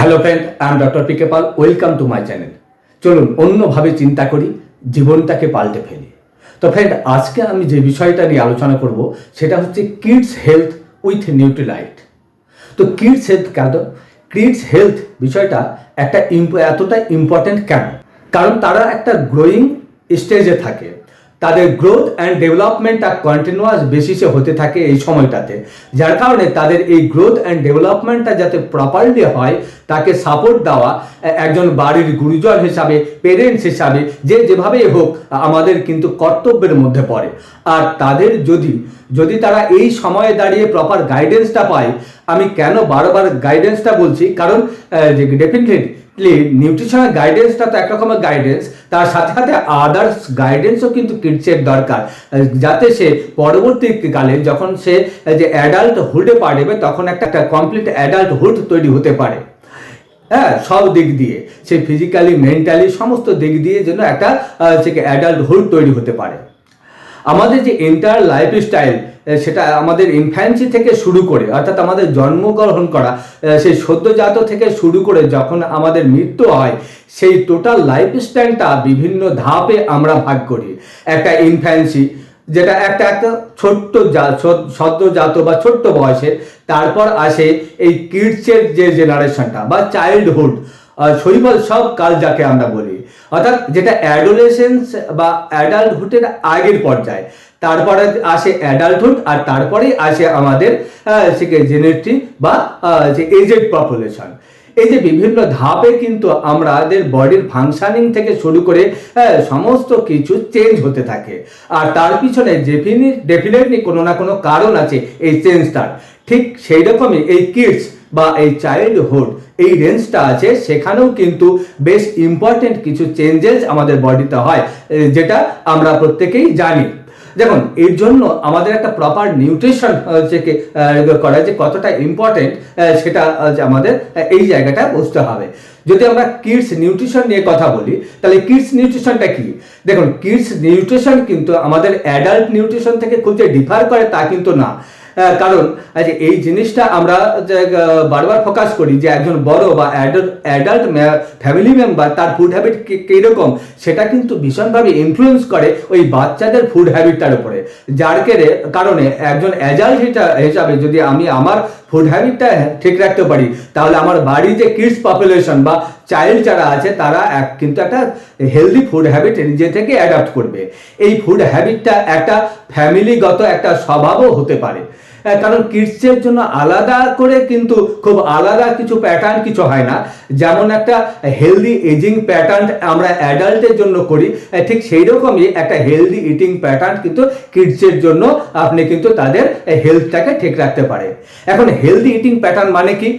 Hello friend, I am doctor P K Pal. Welcome to my channel. চলুন অন্যভাবে চিন্তা করি, জীবনটাকে পাল্টে ফেলি। তো ফ্রেন্ড, আজকে আমি যে বিষয়টা নিয়ে আলোচনা করব সেটা হচ্ছে কিডস হেলথ উইথ নিউট্রিলাইট। তো কিডস হেলথ কেন, কিডস হেলথ বিষয়টা একটা এতটা ইম্পর্টেন্ট কেন? কারণ তারা একটা গ্রোয়িং স্টেজে থাকে, তাদের গ্রোথ অ্যান্ড ডেভেলপমেন্টটা কন্টিনিউয়াস বেসিসে হতে থাকে এই সময়টাতে, যার কারণে তাদের এই গ্রোথ অ্যান্ড ডেভেলপমেন্টটা যাতে প্রপারলি হয় তাকে সাপোর্ট দেওয়া একজন বাড়ির গুরুজন হিসাবে, পেরেন্টস হিসাবে, যে যেভাবেই হোক আমাদের কিন্তু কর্তব্যের মধ্যে পড়ে। আর তাদের যদি তারা এই সময়ে দাঁড়িয়ে প্রপার গাইডেন্সটা পায়, আমি কেন বারবার গাইডেন্সটা বলছি, কারণ ডেফিনেটলি নিউট্রিশনাল গাইডেন্সটা তো একরকমের গাইডেন্স, তার সাথে সাথে আদার্স গাইডেন্সও কিন্তু কিডসের দরকার, যাতে সে পরবর্তীকালে যখন সে যে অ্যাডাল্টহুডে পা দেবে তখন একটা কমপ্লিট অ্যাডাল্টহুড তৈরি হতে পারে। হ্যাঁ, সব দিক দিয়ে, সে ফিজিক্যালি, মেন্টালি সমস্ত দিক দিয়ে যেন একটা অ্যাডাল্টহুড তৈরি হতে পারে। আমাদের যে এন্টায়ার লাইফস্টাইল, সেটা আমাদের ইনফ্যান্সি থেকে শুরু করে, অর্থাৎ আমাদের জন্মগ্রহণ করা সেই সদ্যজাত থেকে শুরু করে যখন আমাদের মৃত্যু হয়, সেই টোটাল লাইফস্টাইলটা বিভিন্ন ধাপে আমরা ভাগ করি। একটা ইনফ্যান্সি, যেটা একটা ছোট্ট সদ্যজাত বা ছোট্ট বয়সের, তারপর আসে এই কিডসের যে জেনারেশনটা বা চাইল্ডহুড, শৈশব সব কাল যাকে আমরা বলি, অর্থাৎ যেটা অ্যাডোলেসেন্স বা অ্যাডাল্টহুডের আগের পর্যায়ে, তারপরে আসে অ্যাডাল্টহুড, আর তারপরেই আসে আমাদের জেনেটিক বা যে এজেড পপুলেশন। এই যে বিভিন্ন ধাপে কিন্তু আমাদের বডির ফাংশনিং থেকে শুরু করে সমস্ত কিছু চেঞ্জ হতে থাকে, আর তার পিছনে ডেফিনেটলি কোনো না কোনো কারণ আছে এই চেঞ্জটার। ঠিক সেই রকমই এই কিডস বা এই চাইল্ডহুড এই রেঞ্জটা আছে, সেখানেও কিন্তু বেশ ইম্পর্টেন্ট কিছু চেঞ্জেস আমাদের বডিতে হয়, যেটা আমরা প্রত্যেকেই জানি। দেখুন, এর জন্য আমাদের একটা প্রপার নিউট্রিশন করা যে কতটা ইম্পর্টেন্ট, সেটা আমাদের এই জায়গাটা বুঝতে হবে। যদি আমরা কিডস নিউট্রিশন নিয়ে কথা বলি, তাহলে কিডস নিউট্রিশনটা কি? দেখুন, কিডস নিউট্রিশন কিন্তু আমাদের অ্যাডাল্ট নিউট্রিশন থেকে খুব যে ডিফার করে তা কিন্তু না। কারণ এই জিনিসটা আমরা বারবার ফোকাস করি যে একজন বড় বা অ্যাডাল্ট ফ্যামিলি মেম্বার তার ফুড হ্যাবিট কীরকম, সেটা কিন্তু ভীষণভাবে ইনফ্লুয়েন্স করে ওই বাচ্চাদের ফুড হ্যাবিটটার উপরে। যার কারণে একজন অ্যাডাল্ট হিসাবে যদি আমি আমার ফুড হ্যাবিটটা ঠিক রাখতে পারি, তাহলে আমার বাড়ি যে কিডস পপুলেশন বা চাইল্ড যারা আছে তারা কিন্তু একটা হেলদি ফুড হ্যাবিট নিজে থেকে অ্যাডাপ্ট করবে। এই ফুড হ্যাবিটটা একটা ফ্যামিলিগত একটা স্বভাবও হতে পারে, কারণ কিডসের জন্য আলাদা করে কিন্তু খুব আলাদা কিছু প্যাটার্ন কিছু হয় না। যেমন একটা হেলদি এজিং প্যাটার্ন আমরা অ্যাডাল্টের জন্য করি, ঠিক সেই রকমই একটা হেলদি ইটিং প্যাটার্ন কিন্তু কিডসের জন্য আপনি কিন্তু তাদের হেলথটাকে ঠিক রাখতে পারে। এখন হেলদি ইটিং প্যাটার্ন মানে কি?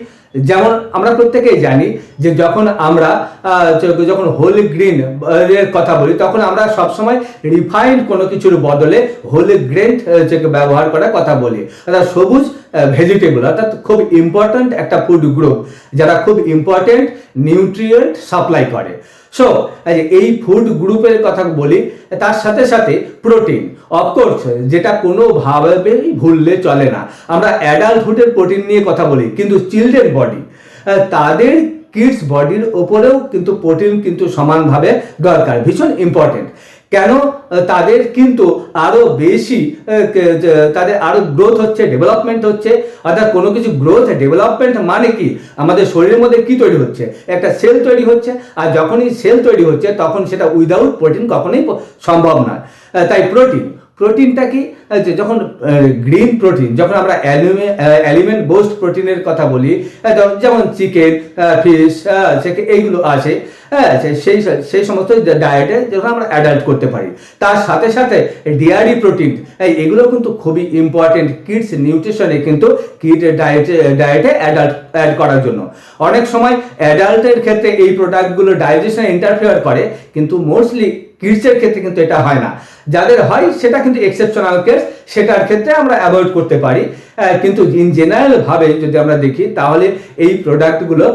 যেমন আমরা প্রত্যেকেই জানি যে যখন আমরা হোল গ্রেন এর কথা বলি, তখন আমরা সবসময় রিফাইন্ড কোনো কিছুর বদলে হোল গ্রেন ব্যবহার করার কথা বলি, অর্থাৎ সবুজ ভেজিটেবল, অর্থাৎ খুব ইম্পর্ট্যান্ট একটা ফুড গ্রুপ যারা খুব ইম্পর্ট্যান্ট নিউট্রিয়েন্ট সাপ্লাই করে। সো এই ফুড গ্রুপের কথা বলি, তার সাথে সাথে প্রোটিন, অফকোর্স, যেটা কোনোভাবেই ভুললে চলে না। আমরা অ্যাডাল্টহুডের প্রোটিন নিয়ে কথা বলি, কিন্তু চিলড্রেন বডি, তাদের কিডস বডির ওপরেও কিন্তু প্রোটিন কিন্তু সমানভাবে দরকার, ভীষণ ইম্পর্টেন্ট। কেন? তাদের কিন্তু আরও বেশি, তাদের আরও গ্রোথ হচ্ছে, ডেভেলপমেন্ট হচ্ছে। অর্থাৎ কোনো কিছু গ্রোথ ডেভেলপমেন্ট মানে কি? আমাদের শরীরের মধ্যে কি তৈরি হচ্ছে? একটা সেল তৈরি হচ্ছে, আর যখনই সেল তৈরি হচ্ছে তখন সেটা উইদাউট প্রোটিন কখনোই সম্ভব নয়। তাই প্রোটিনটা কি? যখন গ্রিন প্রোটিন, যখন আমরা এলিমেন্ট বেসড প্রোটিনের কথা বলি, যেমন চিকেন, ফিশ, এইগুলো আসে, সেই সমস্ত ডায়েটে যখন আমরা অ্যাডাল্ট করতে পারি, তার সাথে সাথে ডেয়ারি প্রোটিন, এগুলো কিন্তু খুবই ইম্পর্টেন্ট কিডস নিউট্রিশনে, কিন্তু কিড ডায়েটে অ্যাড করার জন্য। অনেক সময় অ্যাডাল্টের ক্ষেত্রে এই প্রোডাক্টগুলো ডাইজেশনে ইন্টারফেয়ার করে, কিন্তু মোস্টলি কিডসের ক্ষেত্রে কিন্তু এটা হয় না। যাদের হয় সেটা কিন্তু এক্সেপশনাল কেস, সেটার ক্ষেত্রে আমরা অ্যাভয়েড করতে পারি। কিন্তু ইন জেনারেল ভাবে যদি আমরা দেখি তাহলে এই প্রোডাক্টগুলো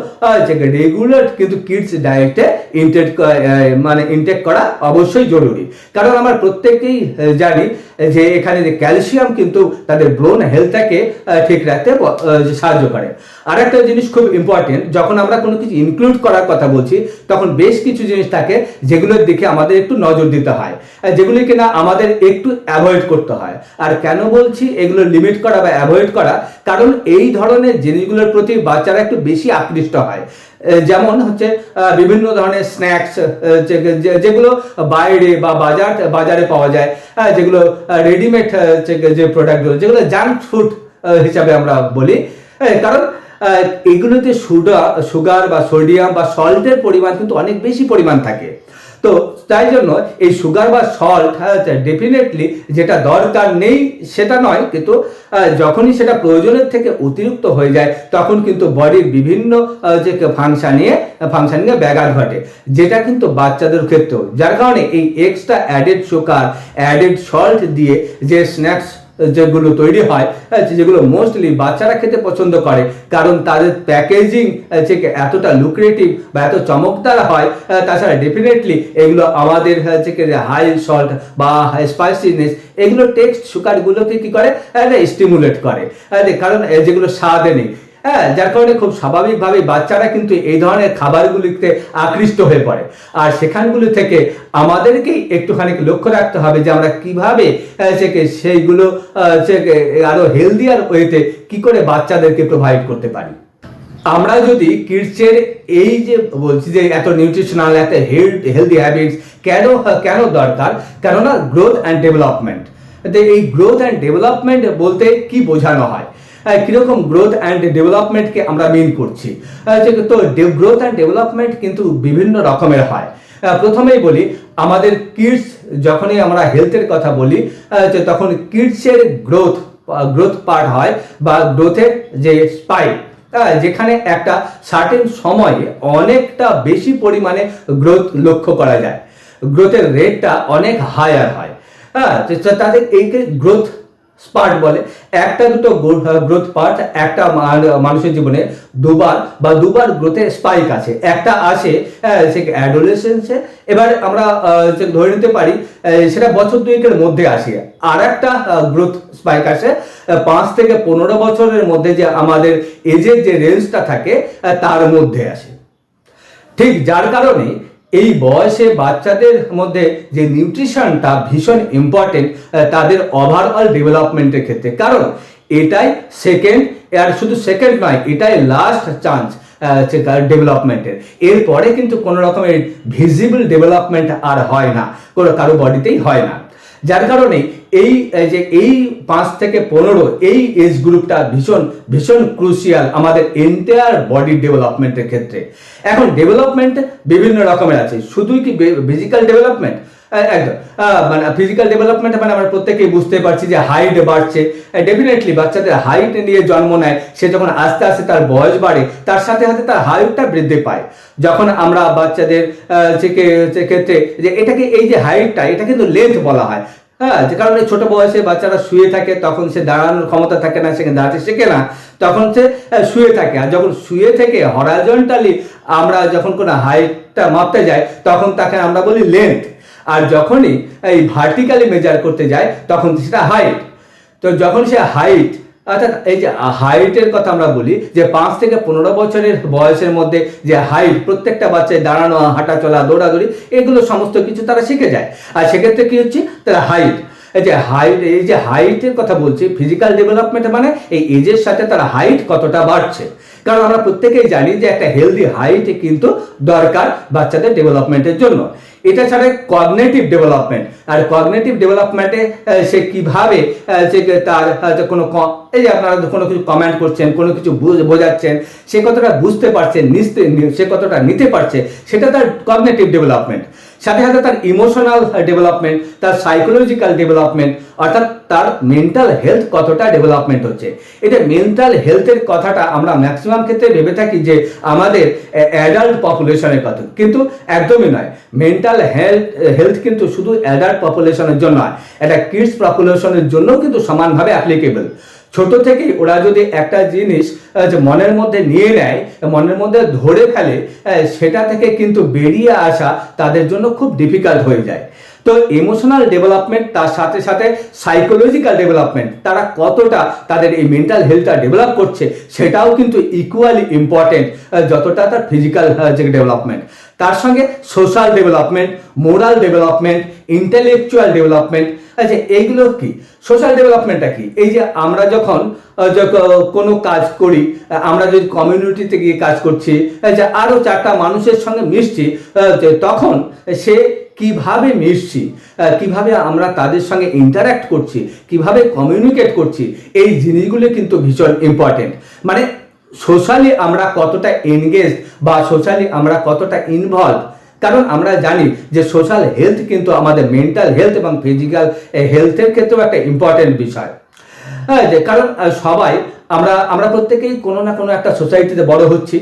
রেগুলার কিন্তু কিডস ডায়েটে ইনটেক করা অবশ্যই জরুরি। কারণ আমরা প্রত্যেকেই জানি যে এখানে যে ক্যালসিয়াম কিন্তু তাদের ব্রেন হেলথটাকে ঠিক রাখতে সাহায্য করে। আর একটা জিনিস খুব ইম্পর্টেন্ট, যখন আমরা কোনো কিছু ইনক্লুড করার কথা বলছি তখন বেশ কিছু জিনিস থাকে যেগুলোর দিকে আমাদের একটু নজর দিতে হয়, যেগুলি কিনা আমাদের একটু অ্যাভয়েড করতে হয়। আর কেন বলছি এগুলো লিমিট করা বা অ্যাভয়েড করা, কারণ এই ধরনের জিনিসগুলোর প্রতি বাচ্চারা একটু বেশি আকৃষ্ট হয়। যেমন হচ্ছে বিভিন্ন ধরনের স্ন্যাক্স যেগুলো বাইরে বা বাজারে পাওয়া যায়, যেগুলো রেডিমেড যে প্রোডাক্টগুলো যেগুলো জাঙ্ক ফুড হিসাবে আমরা বলি। কারণ এগুলোতে সুগার বা সোডিয়াম বা সল্টের পরিমাণ কিন্তু অনেক বেশি পরিমাণ থাকে। তো তাই জন্য এই সুগার বা সল্ট ডেফিনেটলি যেটা দরকার নেই সেটা নয়, কিন্তু যখনই সেটা প্রয়োজনের থেকে অতিরিক্ত হয়ে যায় তখন কিন্তু বডির বিভিন্ন যে ফাংশনিংয়ে ব্যাঘাত ঘটে, যেটা কিন্তু বাচ্চাদের ক্ষেত্রেও। যার কারণে এই extra added sugar, added salt দিয়ে যে স্ন্যাক্স যেগুলো তৈরি হয়, যেগুলো মোস্টলি বাচ্চারা খেতে পছন্দ করে, কারণ তাদের প্যাকেজিং এতটা লুক্রেটিভ বা এত চমকদার হয়। তাছাড়া ডেফিনেটলি এগুলো আমাদের হাই সল্ট বা হাই স্পাইসিনেস এগুলো টেক্সট সুগারগুলোকে কি করে, স্টিমুলেট করে, কারণ যেগুলো স্বাদে নেই। যার কারণে খুব স্বাভাবিকভাবে বাচ্চারা কিন্তু এই ধরনের খাবারগুলিতে আকৃষ্ট হয়ে পড়ে। আর সেখানগুলি থেকে আমাদেরকেই একটুখানি লক্ষ্য রাখতে হবে যে আমরা কিভাবে সেইগুলো আরো হেলদিয়ার ওয়েতে কি করে বাচ্চাদেরকে প্রোভাইড করতে পারি। আমরা যদি কিডসের এই যে বলছি যে এত নিউট্রিশনাল, এত হেলদি হ্যাবিটস কেন দরকার, কেননা গ্রোথ অ্যান্ড ডেভেলপমেন্ট। এই গ্রোথ অ্যান্ড ডেভেলপমেন্ট বলতে কি বোঝানো হয়, কিরকম গ্রোথ অ্যান্ড ডেভেলপমেন্টকে আমরা মিন করছি। তো গ্রোথ অ্যান্ড ডেভেলপমেন্ট কিন্তু বিভিন্ন রকমের হয়। প্রথমেই বলি, আমাদের কিডস যখনই আমরা হেলথের কথা বলি তখন কিডসের গ্রোথ পার্ট হয় বা গ্রোথের যে স্পাইক, যেখানে একটা সার্টেন সময়ে অনেকটা বেশি পরিমাণে গ্রোথ লক্ষ্য করা যায়, গ্রোথের রেটটা অনেক হায়ার হয়। তাদের এইকে গ্রোথ স্পার্ট বলে। একটা দুটো গ্রোথ পার্ট একটা মানুষের জীবনে দুবার গ্রোথের স্পাইক আছে। একটা আসে অ্যাডোলেসেন্সে, এবার আমরা ধরে নিতে পারি সেটা বছর দুয়েকের মধ্যে আসে। আর একটা গ্রোথ স্পাইক আসে 5 থেকে 15 বছরের মধ্যে, যে আমাদের এজের যে রেঞ্জটা থাকে তার মধ্যে আসে। ঠিক যার কারণে এই বয়সে বাচ্চাদের মধ্যে যে নিউট্রিশনটা ভীষণ ইম্পর্টেন্ট তাদের ওভারঅল ডেভেলপমেন্টের ক্ষেত্রে, কারণ এটাই সেকেন্ড, আর শুধু সেকেন্ড নয়, এটাই লাস্ট চান্স ডেভেলপমেন্টের। এরপরে কিন্তু কোনো রকমের ভিজিবল ডেভেলপমেন্ট আর হয় না, কোনো কারো বডিতেই হয় না। যার কারণে এই 5 থেকে 15 এই এজ গ্রুপটা ভীষণ ক্রুশিয়াল আমাদের এন্টায়ার বডি ডেভেলপমেন্টের ক্ষেত্রে। এখন ডেভেলপমেন্ট বিভিন্ন রকমের আছে, শুধুই কি ফিজিক্যাল ডেভেলপমেন্ট? একদম ফিজিক্যাল ডেভেলপমেন্ট মানে আমরা প্রত্যেকেই বুঝতে পারছি যে হাইট বাড়ছে। ডেফিনেটলি বাচ্চাদের হাইট নিয়ে জন্ম নেয়, সে যখন আস্তে আস্তে তার বয়স বাড়ে তার সাথে সাথে তার হাইটটা বৃদ্ধি পায়। যখন আমরা বাচ্চাদের ক্ষেত্রে যে এটাকে এই যে হাইটটা, এটা কিন্তু লেন্থ বলা হয়। যে কারণে ছোট বয়সে বাচ্চারা শুয়ে থাকে, তখন সে দাঁড়ানোর ক্ষমতা থাকে না, সেখানে দাঁড়াতে শেখে না, তখন সে শুয়ে থাকে। আর যখন শুয়ে থেকে হরাইজন্টালি আমরা যখন কোনো হাইটটা মাপতে যাই তখন তাকে আমরা বলি লেন্থ। আর যখনই এই ভার্টিক্যালি মেজার করতে যায় তখন সেটা হাইট। তো যখন সে হাইট, অর্থাৎ এই যে হাইটের কথা আমরা বলি যে 5 থেকে 15 বছরের বয়সের মধ্যে যে হাইট, প্রত্যেকটা বাচ্চায় দাঁড়ানো, হাঁটা চলা, দৌড়াদৌড়ি এগুলো সমস্ত কিছু তারা শিখে যায়। আর সেক্ষেত্রে কি হচ্ছে, তারা হাইট, এই যে হাইটের কথা বলছি, ফিজিক্যাল ডেভেলপমেন্ট মানে এই এজের সাথে তার হাইট কতটা বাড়ছে। কারণ আমরা প্রত্যেকেই জানি যে একটা হেলদি হাইট কিন্তু দরকার বাচ্চাদের ডেভেলপমেন্টের জন্য। এটা ছাড়া কগনিটিভ ডেভেলপমেন্ট, আর কগনিটিভ ডেভেলপমেন্টে সে কিভাবে তার কোনো এই যে আপনারা কোনো কিছু কমেন্ট করছেন, কোনো কিছু বোঝাচ্ছেন, সে কতটা বুঝতে পারছে, সে কতটা নিতে পারছে, সেটা তার কগনিটিভ ডেভেলপমেন্ট। সাথে সাথে তার ইমোশনাল ডেভেলপমেন্ট, তার সাইকোলজিক্যাল ডেভেলপমেন্ট, অর্থাৎ তার মেন্টাল হেলথ কতটা ডেভেলপমেন্ট হচ্ছে। এটা মেন্টাল হেলথের কথাটা আমরা ম্যাক্সিমাম ক্ষেত্রে ভেবে থাকি যে আমাদের অ্যাডাল্ট পপুলেশনের কথা, কিন্তু একদমই নয়। মেন্টাল হেলথ কিন্তু শুধু অ্যাডাল্ট পপুলেশনের জন্য নয়, এটা কিডস পপুলেশনের জন্য কিন্তু সমানভাবে অ্যাপ্লিকেবল। ছোট থেকেই ওরা যদি একটা জিনিস যে মনের মধ্যে নিয়ে নেয়, মনের মধ্যে ধরে ফেলে, সেটা থেকে কিন্তু বেরিয়ে আসা তাদের জন্য খুব ডিফিকাল্ট হয়ে যায়। তো ইমোশনাল ডেভেলপমেন্ট, তার সাথে সাথে সাইকোলজিক্যাল ডেভেলপমেন্ট, তারা কতটা তাদের এই মেন্টাল হেলথটা ডেভেলপ করছে সেটাও কিন্তু ইকুয়ালি ইম্পর্টেন্ট যতটা তার ফিজিক্যাল যে ডেভেলপমেন্ট। তার সঙ্গে social development, moral development, intellectual development. আচ্ছা, এইগুলো কি? সোশ্যাল ডেভেলপমেন্টটা কি? এই যে আমরা যখন কোনো কাজ করি, আমরা যদি কমিউনিটিতে গিয়ে কাজ করছি, যে আরও 4টা মানুষের সঙ্গে মিশছি, তখন সে কিভাবে মিশছি, কিভাবে আমরা তাদের সঙ্গে ইন্টারাক্ট করছি, কিভাবে কমিউনিকেট করছি, এই জিনিসগুলো কিন্তু ভীষণ ইম্পর্টেন্ট। মানে সোশ্যালি আমরা কতটা এনগেজ বা সোশ্যালি আমরা কতটা ইনভলভ। কারণ আমরা জানি যে সোশ্যাল হেলথ কিন্তু আমাদের মেন্টাল হেলথ এবং ফিজিক্যাল হেলথের ক্ষেত্রেও একটা ইম্পর্টেন্ট বিষয়। হ্যাঁ, যে কারণ সবাই আমরা প্রত্যেকেই কোনো না কোনো একটা সোসাইটিতে বড় হচ্ছি,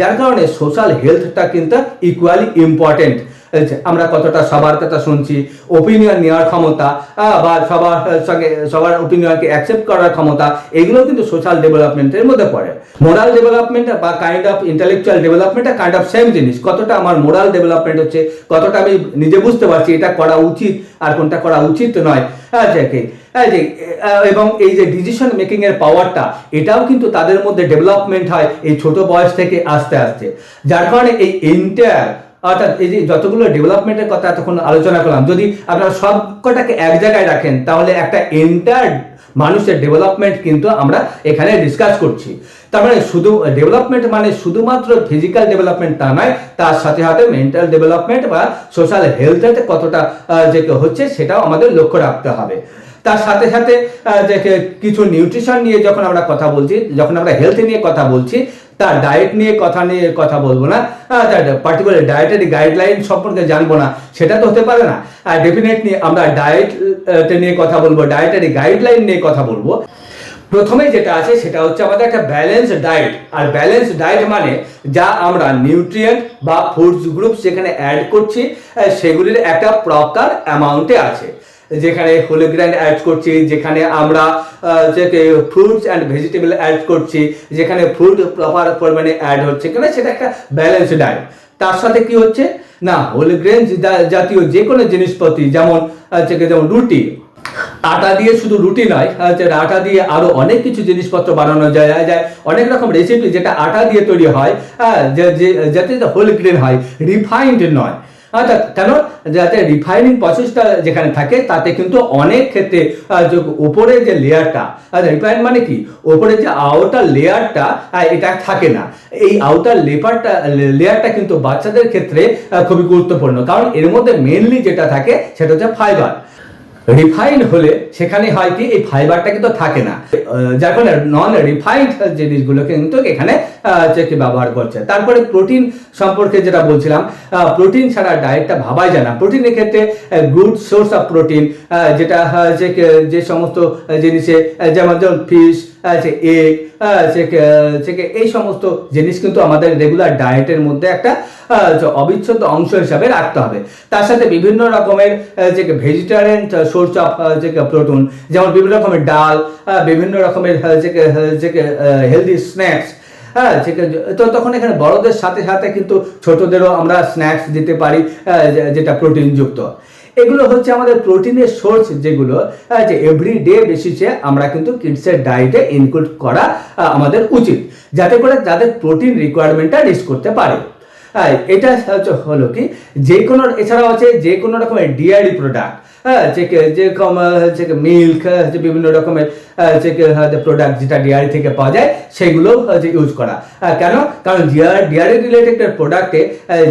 যার কারণে সোশ্যাল হেলথটা কিন্তু ইকুয়ালি ইম্পর্টেন্ট। আমরা কতটা সবার কথা শুনছি, ওপিনিয়ন নেওয়ার ক্ষমতা, বা সবার ওপিনিয়নকে অ্যাকসেপ্ট করার ক্ষমতা, এগুলো কিন্তু সোশ্যাল ডেভেলপমেন্টের মধ্যে পড়ে। মোরাল ডেভেলপমেন্ট বা kind of intellectual development kind of same জিনিস। কতটা আমার মোরাল ডেভেলপমেন্ট হচ্ছে, কতটা আমি নিজে বুঝতে পারছি এটা করা উচিত আর কোনটা করা উচিত নয়। এবং এই যে ডিসিশন মেকিং এর পাওয়ারটা, এটাও কিন্তু তাদের মধ্যে ডেভেলপমেন্ট হয় এই ছোট বয়স থেকে আস্তে আস্তে। যার কারণে এই এন্টায়ার, অর্থাৎ এই যে যতগুলো ডেভেলপমেন্টের কথা এতক্ষণ আলোচনা করলাম, যদি আপনারা সব কটাকে এক জায়গায় রাখেন তাহলে একটা এন্টায়ার মানুষের ডেভেলপমেন্ট কিন্তু আমরা এখানে ডিসকাস করছি। তার মানে শুধু ডেভেলপমেন্ট মানে শুধুমাত্র ফিজিক্যাল ডেভেলপমেন্ট তা নয়, তার সাথে সাথে মেন্টাল ডেভেলপমেন্ট বা সোশ্যাল হেলথের কতটা যে হচ্ছে সেটাও আমাদের লক্ষ্য রাখতে হবে। তার সাথে সাথে কিছু নিউট্রিশন নিয়ে যখন আমরা কথা বলছি, যখন আমরা হেলথ নিয়ে কথা বলছি, তার ডায়েট নিয়ে কথা বলবো না, তার পার্টিকুলার ডায়েটারি গাইডলাইন সম্পর্কে জানবো না, সেটা তো হতে পারে না। আর ডেফিনেটলি আমরা ডায়েট নিয়ে কথা বলবো, ডায়েটারি গাইডলাইন নিয়ে কথা বলবো। প্রথমে যেটা আছে সেটা হচ্ছে আমাদের একটা ব্যালেন্স ডায়েট। আর ব্যালেন্স ডায়েট মানে যা আমরা নিউট্রিয়েন্ট বা ফুডস গ্রুপ যেখানে অ্যাড করছি, সেগুলির একটা প্রপার অ্যামাউন্টে আছে। যেখানে হোল গ্রেন অ্যাড করছি, যেখানে আমরা ফ্রুটস অ্যান্ড ভেজিটেবল অ্যাড করছি, যেখানে ফ্রুট প্রপার পরিমাণে অ্যাড হচ্ছে কিনা, সেটা একটা ব্যালেন্স ডায়েট। তার সাথে কি হচ্ছে না, হোল গ্রেন জাতীয় যে কোনো জিনিসপত্র, যেমন রুটি, আটা দিয়ে শুধু রুটি নয়, আটা দিয়ে আরো অনেক কিছু জিনিসপত্র বানানো যায়, অনেক রকম রেসিপি যেটা আটা দিয়ে তৈরি হয়, যাতে হোল গ্রেন হয়, রিফাইন্ড নয়। অর্থাৎ কেন, যাতে রিফাইনিং প্রসেসটা যেখানে থাকে তাতে কিন্তু অনেক ক্ষেত্রে উপরে যে লেয়ারটা, রিফাইন মানে কি, উপরে যে আউটার লেয়ারটা এটা থাকে না। এই আউটার লেয়ারটা কিন্তু বাচ্চাদের ক্ষেত্রে খুবই গুরুত্বপূর্ণ, কারণ এর মধ্যে মেনলি যেটা থাকে সেটা হচ্ছে ফাইবার। রিফাইন্ড হলে সেখানে হয় কি, এই ফাইবারটা কিন্তু থাকে না, যার ফলে নন রিফাইন্ড জিনিসগুলো কিন্তু এখানে ব্যবহার করছে। তারপরে প্রোটিন সম্পর্কে যেটা বলছিলাম, প্রোটিন ছাড়া ডায়েটটা ভাবাই যায় না। প্রোটিনের ক্ষেত্রে গুড সোর্স অফ প্রোটিন, যেটা যে সমস্ত জিনিসে, যেমন ফিশ, এগ, এই সমস্ত জিনিস কিন্তু আমাদের রেগুলার ডায়েটের মধ্যে একটা অবিচ্ছেদ্য অংশ হিসাবে রাখতে হবে। তার সাথে বিভিন্ন রকমের ভেজিটেরিয়ান সোর্স অফ প্রোটিন, যেমন বিভিন্ন রকমের ডাল, বিভিন্ন রকমের হেলদি স্ন্যাক্স। তো তখন এখানে বড়দের সাথে সাথে কিন্তু ছোটদেরও আমরা স্ন্যাক্স দিতে পারি যেটা প্রোটিনযুক্ত। এগুলো হচ্ছে আমাদের প্রোটিনের সোর্স, যেগুলো যে এভরিডে বেসিসে আমরা কিন্তু কিডসের ডায়েটে ইনক্লুড করা আমাদের উচিত, যাতে করে যাদের প্রোটিন রিকোয়ারমেন্টটা রিচ করতে পারে। এটা হলো কি, যে কোনো, এছাড়াও আছে যে কোনো রকমের ডিয়ারি প্রোডাক্ট, মিল্ক, বিভিন্ন রকমের প্রোডাক্ট যেটা ডিয়ারি থেকে পাওয়া যায়, সেগুলো ইউজ করা। কেন, কারণ ডিয়ারি রিলেটেড প্রোডাক্টে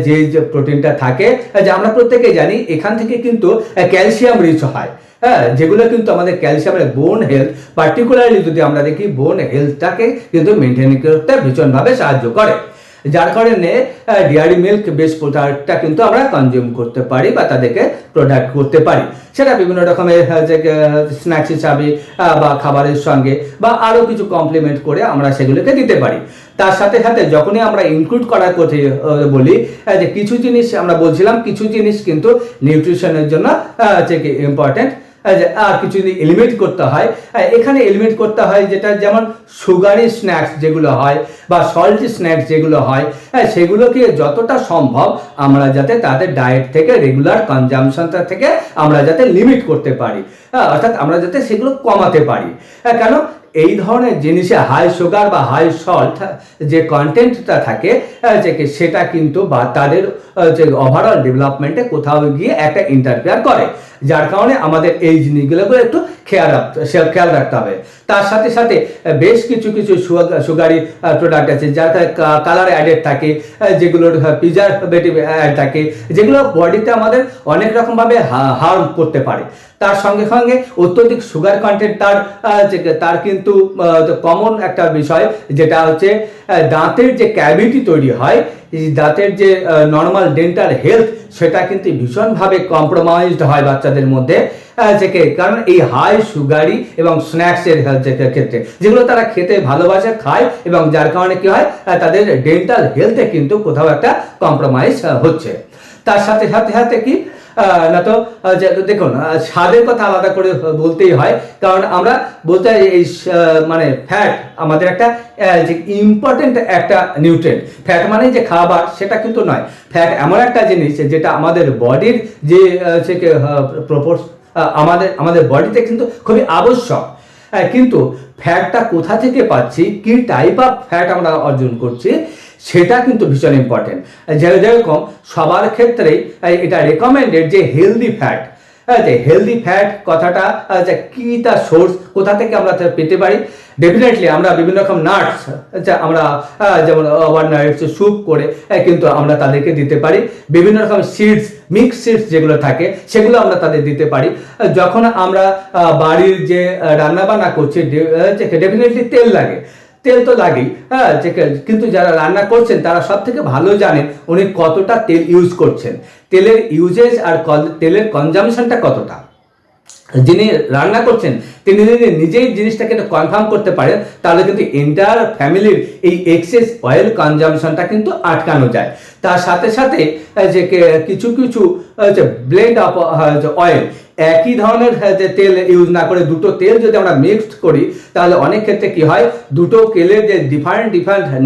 যে প্রোটিনটা থাকে, যে আমরা প্রত্যেকে জানি এখান থেকে কিন্তু ক্যালসিয়াম রিচ হয়, যেগুলো কিন্তু আমাদের ক্যালসিয়ামের বোন হেলথ, পার্টিকুলারলি যদি আমরা দেখি বোন হেলথটাকে কিন্তু মেনটেন করতে ভীষণভাবে সাহায্য করে। যার কারণে ডেয়ারি মিল্ক বেস প্রোডাক্টটা কিন্তু আমরা কনজিউম করতে পারি বা তাদেরকে প্রোডাক্ট করতে পারি। সেটা বিভিন্ন রকমের যে স্ন্যাক্স হিসাবে বা খাবারের সঙ্গে বা আরও কিছু কমপ্লিমেন্ট করে আমরা সেগুলোকে দিতে পারি। তার সাথে সাথে যখনই আমরা ইনক্লুড করার কথা বলি যে কিছু জিনিস আমরা বলছিলাম, কিছু জিনিস কিন্তু নিউট্রিশনের জন্য ইম্পর্টেন্ট, আর কিছু যদি এলিমিনেট করতে হয়, এখানে এলিমিনেট করতে হয় যেটা যেমন সুগারি স্ন্যাক্স যেগুলো হয় বা সল্টি স্ন্যাক্স যেগুলো হয়, সেগুলোকে যতটা সম্ভব আমরা যাতে তাদের ডায়েট থেকে, রেগুলার কনজামশনটা থেকে আমরা যাতে লিমিট করতে পারি, অর্থাৎ আমরা যাতে সেগুলো কমাতে পারি। কেন এই ধরনের জিনিসে হাই সুগার বা হাই সল্ট যে কন্টেন্টটা থাকে সেটা কিন্তু বা তাদের যে ওভারঅল ডেভেলপমেন্টে কোথাও গিয়ে একটা ইন্টারফেয়ার করে, যার কারণে আমাদের এই জিনিসগুলো একটু খেয়াল রাখতে হবে। তার সাথে সাথে বেশ কিছু সুগারি প্রোডাক্ট আছে যার কালার অ্যাডেড থাকে, যেগুলোর প্রিজারভেটিভ অ্যাড থাকে, যেগুলো বডিতে আমাদের অনেক রকমভাবে হার্ম করতে পারে। তার সঙ্গে সঙ্গে অত্যধিক সুগার কন্টেন্ট তার কিন্তু কমন একটা বিষয়, যেটা হচ্ছে দাঁতের যে ক্যাভিটি তৈরি হয়, দাঁতের যে নর্মাল ডেন্টাল হেলথ, সেটা কিন্তু ভীষণভাবে কম্প্রোমাইজড হয় বাচ্চাদের মধ্যে, কারণ এই হাই সুগারি এবং স্ন্যাক্সের ক্ষেত্রে যেগুলো তারা খেতে ভালোবাসে, খায়, এবং যার কারণে কি হয় তাদের ডেন্টাল হেলথে কিন্তু কোথাও একটা কম্প্রোমাইজ হচ্ছে। তার সাথে সাথে সাথে কি না, তো দেখুন স্বাদের কথা আলাদা করে বলতেই হয়, কারণ আমরা বলতে এই মানে ফ্যাট আমাদের একটা যে ইম্পর্টেন্ট একটা নিউট্রিয়েন্ট। ফ্যাট মানে যে খাবার সেটা কিন্তু নয়, ফ্যাট এমন একটা জিনিস যেটা আমাদের বডির যে আমাদের বডিতে কিন্তু খুবই আবশ্যক। কিন্তু ফ্যাটটা কোথা থেকে পাচ্ছি, কি টাইপ অফ ফ্যাট আমরা অর্জন করছি, সেটা কিন্তু ভীষণ ইম্পর্টেন্ট। যেরকম সবার ক্ষেত্রেই এটা রেকমেন্ডেড যে হেলদি ফ্যাট, হেলদি ফ্যাট কথাটা কি তার সোর্স, কোথা থেকে আমরা পেতে পারি। ডেফিনেটলি আমরা বিভিন্ন রকম নাটস, আমরা যেমন ওভারনাইট স্যুপ করে কিন্তু আমরা তাদেরকে দিতে পারি। বিভিন্ন রকম সিডস, মিক্স সিডস যেগুলো থাকে সেগুলো আমরা তাদের দিতে পারি। যখন আমরা বাড়ির যে রান্নাবান্না করছি ডেফিনেটলি তেল লাগে, তেল তো লাগেই, কিন্তু যারা রান্না করছেন তারা সব থেকে ভালো জানেন উনি কতটা তেল ইউজ করছেন, তেলের ইউজেজ আর তেলের কনজামশনটা কতটা। যিনি রান্না করছেন তিনি যদি নিজেই জিনিসটাকে কনফার্ম করতে পারেন, তাহলে কিন্তু এন্টায়ার ফ্যামিলির এই এক্সেস অয়েল কনজামশনটা কিন্তু আটকানো যায়। তার সাথে সাথে যে কিছু ব্লেন্ড অফ অয়েল, একই ধরনের তেল ইউজ না করে দুটো তেল যদি আমরা মিক্সড করি, তাহলে অনেক ক্ষেত্রে কি হয়, দুটো তেলের যে ডিফারেন্ট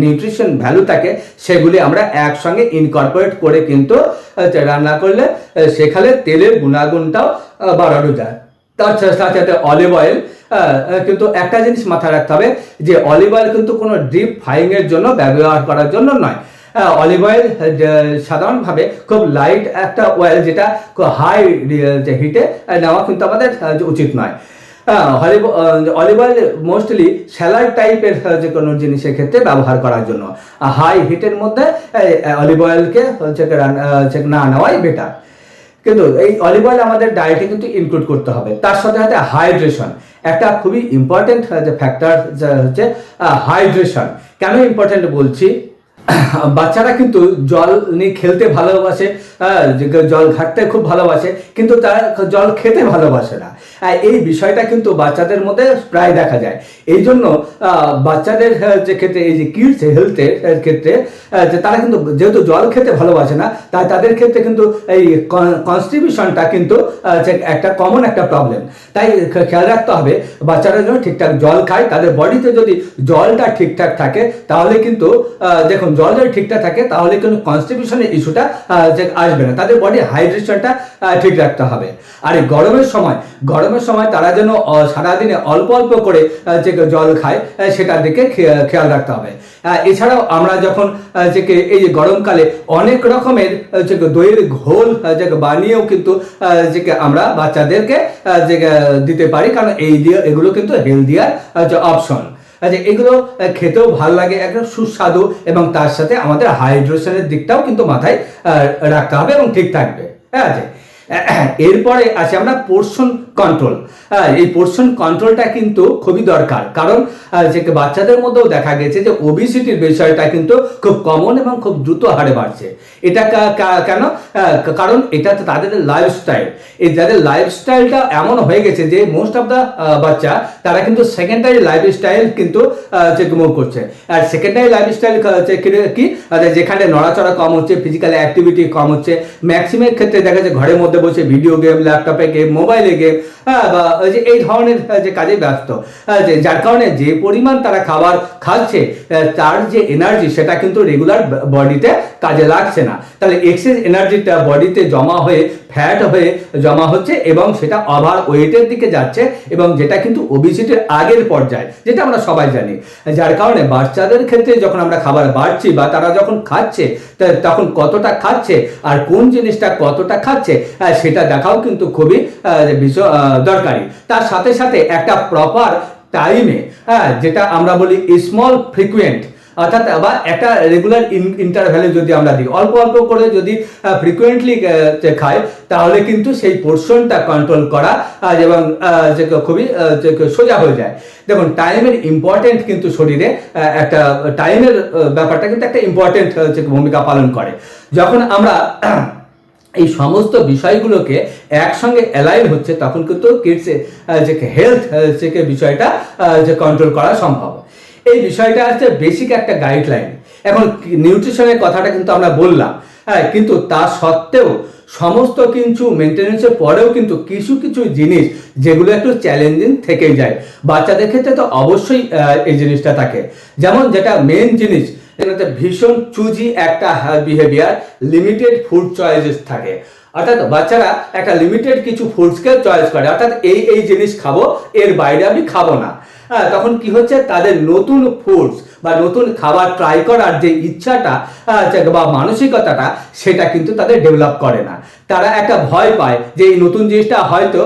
নিউট্রিশন ভ্যালু থাকে সেগুলি আমরা একসঙ্গে ইনকর্পোরেট করে কিন্তু রান্না করলে সেখানে তেলের গুণাগুণটাও বাড়ানো যায়। তার সাথে সাথে অলিভ অয়েল, কিন্তু একটা জিনিস মাথায় রাখতে হবে যে অলিভ অয়েল কিন্তু কোনো ডিপ ফ্রাইং এর জন্য ব্যবহার করার জন্য নয়। অলিভ অয়েল সাধারণভাবে খুব লাইট একটা অয়েল, যেটা হাই হিটে নেওয়া কিন্তু আমাদের উচিত নয়। অলিভ অয়েল মোস্টলি স্যালাড টাইপের যে কোনো জিনিসের ক্ষেত্রে ব্যবহার করার জন্য, হাই হিটের মধ্যে অলিভ অয়েলকে না নেওয়াই বেটার। কিন্তু এই অলিভ অয়েল আমাদের ডায়েটে কিন্তু ইনক্লুড করতে হবে। তার সাথে সাথে হাইড্রেশন একটা খুবই ইম্পর্টেন্ট যে ফ্যাক্টর হচ্ছে হাইড্রেশন। কেন ইম্পর্টেন্ট বলছি, বাচ্চারা কিন্তু জল নিয়ে খেলতে ভালোবাসে, জল ঘাটতে খুব ভালোবাসে, কিন্তু তারা জল খেতে ভালোবাসে না। এই বিষয়টা কিন্তু বাচ্চাদের মধ্যে প্রায় দেখা যায়। এই জন্য বাচ্চাদের যে ক্ষেত্রে এই যে কিডস হেলথের ক্ষেত্রে তারা কিন্তু যেহেতু জল খেতে ভালোবাসে না, তাই তাদের ক্ষেত্রে কিন্তু এই কনস্টিটিউশনটা কিন্তু একটা কমন একটা প্রবলেম। তাই খেয়াল রাখতে হবে বাচ্চারা যেন ঠিকঠাক জল খায়, তাদের বডিতে যদি জলটা ঠিকঠাক থাকে তাহলে কিন্তু দেখুন জল যদি ঠিকঠাক থাকে তাহলে কিন্তু কনস্টিটিউশনের ইস্যুটা আসবে না। তাদের বডি হাইড্রেশনটা ঠিক রাখতে হবে। আর এই গরমের সময় তারা যেন সারাদিনে অল্প অল্প করে যে জল খায় সেটার দিকে খেয়াল রাখতে হবে। এছাড়াও আমরা যখন এই যে গরমকালে অনেক রকমের দইয়ের ঘোল বানিয়েও কিন্তু আমরা বাচ্চাদেরকে দিতে পারি, কারণ এগুলো কিন্তু হেলদিয়ার অপশন। এগুলো খেতেও ভালো লাগে, একদম সুস্বাদু, এবং তার সাথে আমাদের হাইড্রেশনের দিকটাও কিন্তু মাথায় রাখতে হবে এবং ঠিক থাকবে। এরপরে আছে আমরা পোর্শন কন্ট্রোল। এই পোর্শন কন্ট্রোলটা কিন্তু খুবই দরকার, কারণ যে বাচ্চাদের মধ্যেও দেখা গেছে যে ওবিসিটির বিষয়টা কিন্তু খুব কমন এবং খুব দ্রুত হারে বাড়ছে। এটা কেন? কারণ এটা তাদের লাইফস্টাইল, এই যাদের লাইফস্টাইলটা এমন হয়ে গেছে যে মোস্ট অফ দ্য বাচ্চা তারা কিন্তু সেকেন্ডারি লাইফস্টাইল কিন্তু মুভ করছে। আর সেকেন্ডারি লাইফস্টাইল কি, যেখানে নড়াচড়া কম হচ্ছে, ফিজিক্যাল অ্যাক্টিভিটি কম হচ্ছে, ম্যাক্সিমাম ক্ষেত্রে দেখা যাচ্ছে ঘরের মধ্যে বসে ভিডিও গেম, ল্যাপটপে গেম, মোবাইলে গেম, বা যে এই ধরনের যে কাজে ব্যস্ত, যার কারণে যে পরিমাণ তারা খাবার খাচ্ছে তার যে এনার্জি সেটা কিন্তু রেগুলার বডিতে কাজে লাগছে না। তাহলে এক্সেস এনার্জিটা বডিতে জমা হয়ে ফ্যাট হয়ে জমা হচ্ছে এবং সেটা ওভার ওয়েটের দিকে যাচ্ছে, এবং যেটা কিন্তু ওবিসিটির আগের পর্যায়ে, যেটা আমরা সবাই জানি। যার কারণে বাচ্চাদের ক্ষেত্রে যখন আমরা খাবার বাড়ছি বা তারা যখন খাচ্ছে তখন কতটা খাচ্ছে আর কোন জিনিসটা কতটা খাচ্ছে সেটা দেখাও কিন্তু খুবই দরকারি। তার সাথে সাথে একটা প্রপার টাইমে, যেটা আমরা বলি স্মল ফ্রিকুয়েন্ট, অর্থাৎ বা একটা রেগুলার ইন্টারভ্যালে যদি আমরা দিই, অল্প অল্প করে যদি ফ্রিকুয়েন্টলি খাই, তাহলে কিন্তু সেই পোর্শনটা কন্ট্রোল করা এবং খুবই সোজা হয়ে যায়। দেখুন, টাইমের ইম্পর্টেন্ট কিন্তু শরীরে একটা টাইমের ব্যাপারটা কিন্তু একটা ইম্পর্টেন্ট ভূমিকা পালন করে। যখন আমরা এই সমস্ত বিষয়গুলোকে একসঙ্গে অ্যালাইন হচ্ছে, তখন কিন্তু কিডসের যে হেলথ বিষয়টা যে কন্ট্রোল করা সম্ভব। এই বিষয়টা হচ্ছে বেসিক একটা গাইডলাইন। এখন নিউট্রিশনের কথাটা কিন্তু আমরা বললাম, কিন্তু তা সত্ত্বেও সমস্ত কিছু মেনটেন্যান্সের পরেও কিন্তু কিছু কিছু জিনিস যেগুলো একটু চ্যালেঞ্জিং থেকেই যায়। বাচ্চাদের ক্ষেত্রে তো অবশ্যই এই জিনিসটা থাকে। যেমন যেটা মেন জিনিস, ভীষণ চুজি একটা বিহেভিয়ার, লিমিটেড ফুড চয়েসেস থাকে। অর্থাৎ বাচ্চারা একটা লিমিটেড কিছু ফুডসকে চয়েস করে, অর্থাৎ এই জিনিস খাবো, এর বাইরে আমি খাবো না। তখন কি হচ্ছে, তাদের নতুন ফুডস বা নতুন খাবার ট্রাই করার যে ইচ্ছাটা বা মানসিকতাটা সেটা কিন্তু তাদের ডেভেলপ করে না। তারা একটা ভয় পায় যে এই নতুন জিনিসটা হয়তো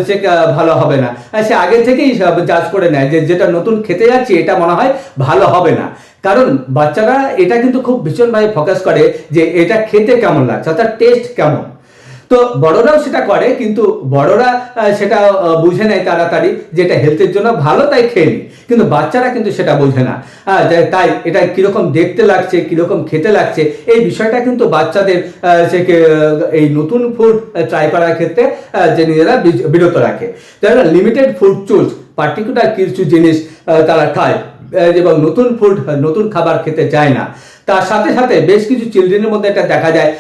সে ভালো হবে না, সে আগে থেকেই জাজ করে নেয় যে যেটা নতুন খেতে যাচ্ছি এটা মনে হয় ভালো হবে না। কারণ বাচ্চারা এটা কিন্তু খুব ভীষণভাবে ফোকাস করে যে এটা খেতে কেমন লাগছে, অর্থাৎ টেস্ট কেমন। তো বড়রাও সেটা করে, কিন্তু বড়রা সেটা বুঝে নেয় তাড়াতাড়ি যে এটা হেলথের জন্য ভালো, তাই খেয়ে নি। কিন্তু বাচ্চারা কিন্তু সেটা বোঝে না, তাই এটা কিরকম দেখতে লাগছে, কিরকম খেতে লাগছে, এই বিষয়টা কিন্তু বাচ্চাদের এই নতুন ফুড ট্রাই করার ক্ষেত্রে যে নিজেরা বিরত রাখে। তারা লিমিটেড ফুড চুজ, পার্টিকুলার কিছু জিনিস তারা খায় এবং নতুন ফুড, নতুন খাবার খেতে চায় না। তার সাথে সাথে বেশ কিছু চিলড্রেনের মধ্যে এটা দেখা যায়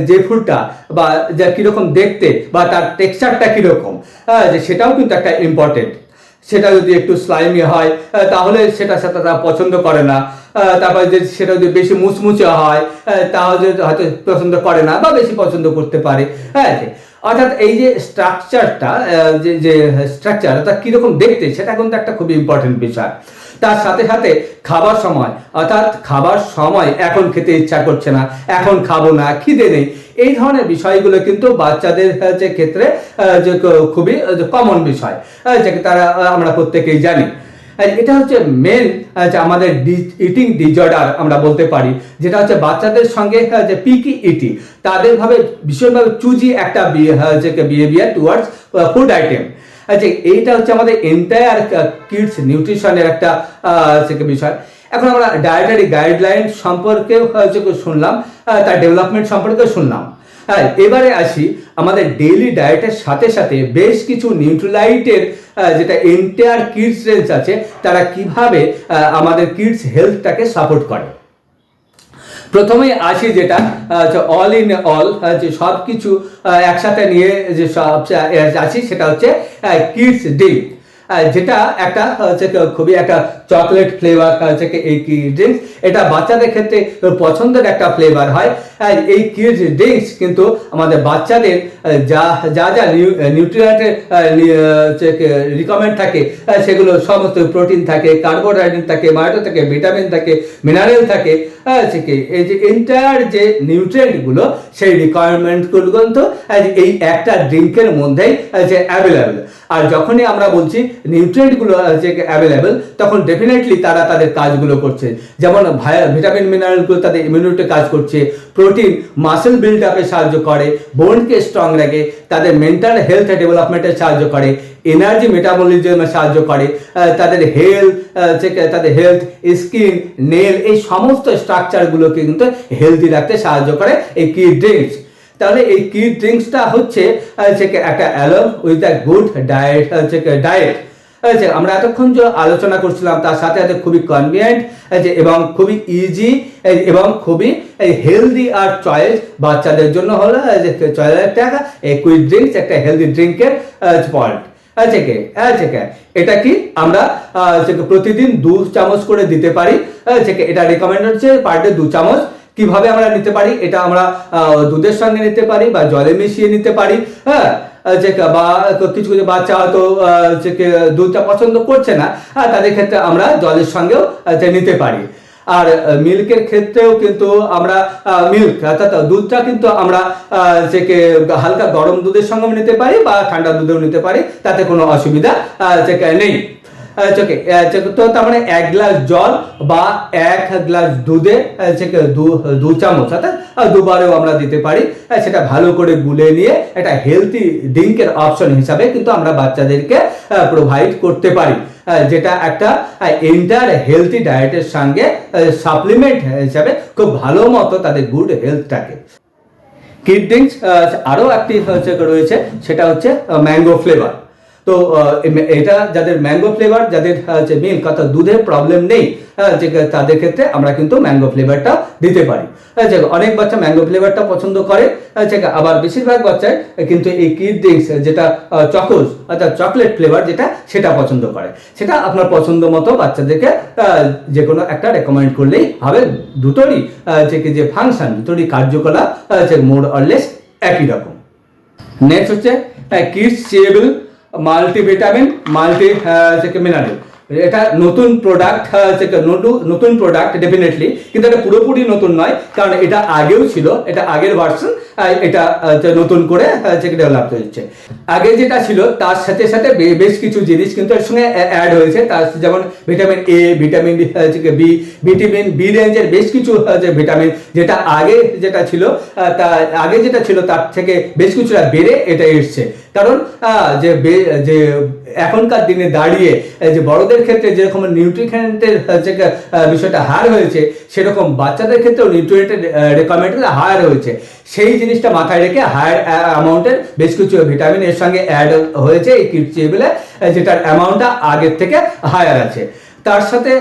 যে ফুডটা বা যা কীরকম দেখতে বা তার টেক্সচারটা কীরকম, যে সেটাও কিন্তু একটা ইম্পর্টেন্ট। সেটা যদি একটু স্লাইমি হয় তাহলে সেটা তারা পছন্দ করে না। তারপরে যে সেটা যদি বেশি মুচমুচে হয় তাহলে হয়তো পছন্দ করে না বা বেশি পছন্দ করতে পারে। হ্যাঁ, অর্থাৎ এই যে স্ট্রাকচারটা, যে স্ট্রাকচার অর্থাৎ কীরকম দেখতে, সেটা কিন্তু একটা খুবই ইম্পর্টেন্ট বিষয়। তার সাথে সাথে খাবার সময়, অর্থাৎ খাবার সময় এখন খেতে ইচ্ছা করছে না, এখন খাবো না, খিদে নেই, এই ধরনের বিষয়গুলো কিন্তু বাচ্চাদের যে ক্ষেত্রে যে খুবই কমন বিষয়, যেটা তারা আমরা প্রত্যেকেই জানি। এটা হচ্ছে মেন আমাদের ইটিং ডিজঅর্ডার আমরা বলতে পারি, যেটা হচ্ছে বাচ্চাদের সঙ্গে যে পিকি ইটি, তাদের ভাবে ভীষণভাবে চুজি একটা বিহেভিয়ার টুয়ার্ডস ফুড আইটেম। আচ্ছা, এইটা হচ্ছে আমাদের এন্টায়ার কিডস নিউট্রিশনের একটা বিষয়। এখন আমরা ডায়েটারি গাইডলাইন সম্পর্কে শুনলাম, তার ডেভেলপমেন্ট সম্পর্কে শুনলাম। হ্যাঁ, এবারে আসি আমাদের ডেইলি ডায়েটের সাথে সাথে বেশ কিছু নিউট্রিলাইটের যেটা এন্টায়ার কিডস রেঞ্জ আছে, তারা কিভাবে আমাদের কিডস হেলথটাকে সাপোর্ট করে। প্রথমেই আসি যেটা অল ইন অল, যে সব কিছু একসাথে নিয়ে যে সব আসি, সেটা হচ্ছে কিডস ড্রিঙ্ক, যেটা একটা খুবই একটা চকলেট ফ্লেভার এই কিডস ড্রিঙ্কস। এটা বাচ্চাদের ক্ষেত্রে পছন্দের একটা ফ্লেভার হয়। এই কিডস ড্রিঙ্কস কিন্তু আমাদের বাচ্চাদের যা যা যা নিউট্রিয়েন্টের রিকমেন্ড থাকে, সেগুলো সমস্ত প্রোটিন থাকে, কার্বোহাইড্রেট থাকে, মাইটো থাকে, ভিটামিন থাকে, মিনারেল থাকে, এই যে এন্টায়ার যে নিউট্রিয়েন্টগুলো, সেই রিকোয়ারমেন্টগুলো কিন্তু এই একটা ড্রিঙ্কের মধ্যেই যে অ্যাভেলেবেল। আর যখনই আমরা বলছি নিউট্রিয়েন্টগুলো যে অ্যাভেলেবেল, তখন ডেফিনেটলি তারা তাদের কাজগুলো করছে। যেমন ভিটামিন মিনারেলগুলো তাদের ইমিউনিটি কাজ করছে, প্রোটিন মাসেল বিল্ড আপে সাহায্য করে, বোনকে স্ট্রং রাখে, তাদের মেন্টাল হেলথ ডেভেলপমেন্টে সাহায্য করে, এনার্জি মেটাবলিজমে সাহায্য করে, তাদের হেলথ স্কিন নেল এই সমস্ত স্ট্রাকচারগুলোকে কিন্তু হেলদি রাখতে সাহায্য করে এই কিড ড্রিঙ্কস। তাহলে এই কিড ড্রিঙ্কসটা হচ্ছে একটা along with a good diet. আমরা এতক্ষণ যে আলোচনা করছিলাম তার সাথে সাথে খুবই কনভিনিয়েন্ট এবং খুবই ইজি এবং খুবই হেলদি আর চয়েস বাচ্চাদের জন্য হলো টাকা এই কুইক ড্রিঙ্কস একটা হেলদি ড্রিঙ্কের পয়েন্ট। এটা কি আমরা প্রতিদিন 2 চামচ করে দিতে পারি। এটা রেকমেন্ড হচ্ছে পার ডে 2 চামচ। কিভাবে আমরা নিতে পারি? এটা আমরা দুধের সঙ্গে নিতে পারি বা জলে মিশিয়ে নিতে পারি। হ্যাঁ, বা কিছু কিছু বাচ্চা হয়তো দুধটা পছন্দ করছে না, তাদের ক্ষেত্রে আমরা জলের সঙ্গেও নিতে পারি। আর মিল্কের ক্ষেত্রেও কিন্তু আমরা মিল্ক অর্থাৎ দুধটা কিন্তু আমরা হালকা গরম দুধের সঙ্গে নিতে পারি বা ঠান্ডা দুধেও নিতে পারি, তাতে কোনো অসুবিধা নেই। তো তার মানে 1 গ্লাস জল বা 1 গ্লাস দুধে 2 চামচ অর্থাৎ 2 বারেও আমরা দিতে পারি। সেটা ভালো করে গুলে নিয়ে একটা হেলদি ড্রিঙ্কের অপশন হিসাবে কিন্তু আমরা বাচ্চাদেরকে প্রোভাইড করতে পারি, যেটা একটা এন্টার হেলদি ডায়েটের সঙ্গে সাপ্লিমেন্ট হিসাবে খুব ভালো মতো তাদের গুড হেলথটাকে। কিড ড্রিঙ্কস আরও একটি রয়েছে, সেটা হচ্ছে ম্যাঙ্গো ফ্লেভার। তো এটা যাদের ম্যাঙ্গো ফ্লেভার, যাদের মিল্ক অর্থাৎ দুধের প্রবলেম নেই, তাদের ক্ষেত্রে আমরা কিন্তু ম্যাঙ্গো ফ্লেভারটা দিতে পারি। অনেক বাচ্চা ম্যাঙ্গো ফ্লেভারটা পছন্দ করে, আবার বেশিরভাগ বাচ্চায় কিন্তু এই কিড ড্রিঙ্কস যেটা চকোস অর্থাৎ চকলেট ফ্লেভার সেটা পছন্দ করে। সেটা আপনার পছন্দ মতো বাচ্চাদেরকে যে কোনো একটা রেকমেন্ড করলেই হবে। দুটোরই যে ফাংশন, দুটোরই কার্যকলাপ মোর অর লেস একই রকম। নেক্সট হচ্ছে কিডস চিয়েবল মাল্টিভিটামিন মিনারেল। এটা নতুন প্রোডাক্ট, নতুন প্রোডাক্ট ডেফিনেটলি, কিন্তু এটা পুরোপুরি নতুন নয়, কারণ এটা আগেও ছিল, এটা আগের ভার্সন, এটা নতুন করে ডেভেলপ হয়েছে। আগে যেটা ছিল তার সাথে সাথে বেশ কিছু জিনিস কিন্তু এর সঙ্গে অ্যাড হয়েছে, তার যেমন vitamin A, vitamin B, vitamin B রেঞ্জের বেশ কিছু ভিটামিন যেটা আগে যেটা ছিল তার থেকে বেশ কিছুটা বেড়ে এটা এসছে। কারণ যে এখনকার দিনে দাঁড়িয়ে যে বড়দের ক্ষেত্রে যেরকম নিউট্রিশনের বিষয়টা হার হয়েছে, সেরকম বাচ্চাদের ক্ষেত্রেও নিউট্রিয়েন্টের রিকোয়ারমেন্ট হায়ার হয়েছে। সেই জিনিসটা মাথায় রেখে হায়ার অ্যামাউন্টের বেশ কিছু ভিটামিন এর সঙ্গে অ্যাড হয়েছে এই কিড চিয়েবলে, যেটার অ্যামাউন্টটা আগের থেকে হায়ার আছে। তার সাথে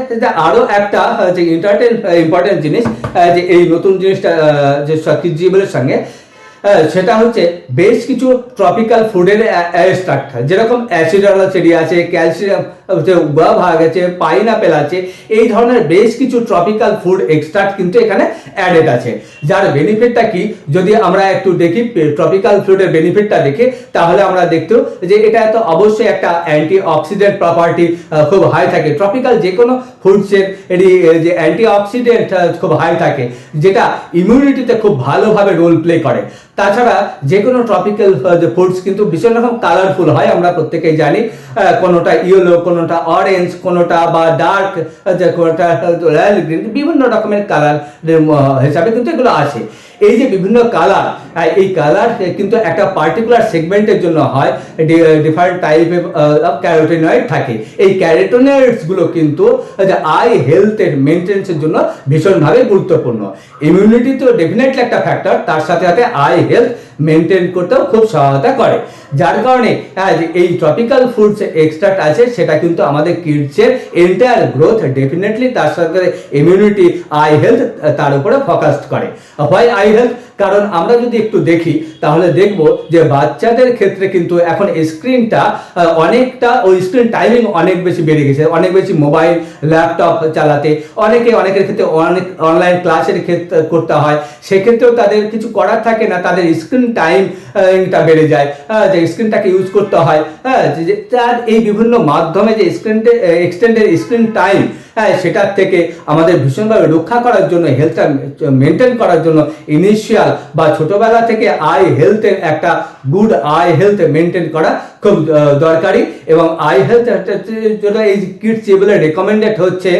আরো একটা যে ইম্পর্টেন্ট জিনিস যে এই নতুন জিনিসটা যে কিড চিয়েবলের সঙ্গে, সেটা হচ্ছে বেশ কিছু ট্রপিক্যাল ফুডের স্ট্রাকচার, যেরকম অ্যাসিডালা চেরি আছে, ক্যালসিয়াম ভাগ আছে, পাইনাপেল আছে, এই ধরনের বেশ কিছু ট্রপিক্যাল ফুড এক্সট্রাক্ট কিন্তু এখানে অ্যাডেড আছে। যার বেনিফিটটা কি, যদি আমরা একটু দেখি ট্রপিক্যাল ফুডের বেনিফিটটা দেখি, তাহলে আমরা দেখতে যে এটা তো অবশ্যই একটা অ্যান্টি অক্সিডেন্ট প্রপার্টি খুব হাই থাকে। ট্রপিক্যাল যে কোনো ফুডসের যে অ্যান্টি অক্সিডেন্ট খুব হাই থাকে, যেটা ইমিউনিটিতে খুব ভালোভাবে রোল প্লে করে। তাছাড়া যে কোনো ট্রপিক্যাল ফুডস কিন্তু ভীষণ রকম কালারফুল হয়, আমরা প্রত্যেকেই জানি, কোনোটা ইয়েলো, কোনোটা অরেঞ্জ, কোনোটা বা ডার্ক, কোনোটা রয়্যাল গ্রিন, বিভিন্ন রকমের কালার হিসাবে কিন্তু এগুলো আসে। এই যে বিভিন্ন কালার, এই কালার কিন্তু একটা পার্টিকুলার সেগমেন্টের জন্য হয়, ডিফারেন্ট টাইপের ক্যারোটিনয়েড থাকে। এই ক্যারোটিনয়েডস গুলো কিন্তু আই হেলথের মেনটেন্সের জন্য ভীষণভাবে গুরুত্বপূর্ণ। ইমিউনিটি তো ডেফিনেটলি একটা ফ্যাক্টর, তার সাথে সাথে আই হেলথ মেনটেন করতেও খুব সহায়তা করে। যার কারণে এই ট্রপিক্যাল ফুডস এক্সট্রাক্ট আছে, সেটা কিন্তু আমাদের কিডসের এন্টায়ার গ্রোথ ডেফিনেটলি, তার সাথে ইমিউনিটি, আই হেলথ তার উপরে ফোকাস করে। হয় আই হেলথ, কারণ আমরা যদি একটু দেখি তাহলে দেখব যে বাচ্চাদের ক্ষেত্রে কিন্তু এখন স্ক্রিনটা অনেকটা, ওই স্ক্রিন টাইমিং অনেক বেশি বেড়ে গেছে, অনেক বেশি মোবাইল ল্যাপটপ চালাতে, অনেকের ক্ষেত্রে অনেক অনলাইন ক্লাসের ক্ষেত্রে করতে হয়, সেক্ষেত্রেও তাদের কিছু করার থাকে না, তাদের স্ক্রিন টাইমটা বেড়ে যায়। যে স্ক্রিনটাকে ইউজ করতে হয়, হ্যাঁ, তার এই বিভিন্ন মাধ্যমে যে এক্সটেন্ডেড স্ক্রিন টাইম, হ্যাঁ, সেটার থেকে আমাদের ভীষণভাবে রক্ষা করার জন্য, হেলথটা মেনটেন করার জন্য ইনিশিয়াল বা ছোটোবেলা থেকে আই হেলথের একটা গুড আই হেলথ মেনটেন করা খুব দরকারি। এবং আই হেলথ জন্য এই কিডসেবলে রেকমেন্ডেড হচ্ছে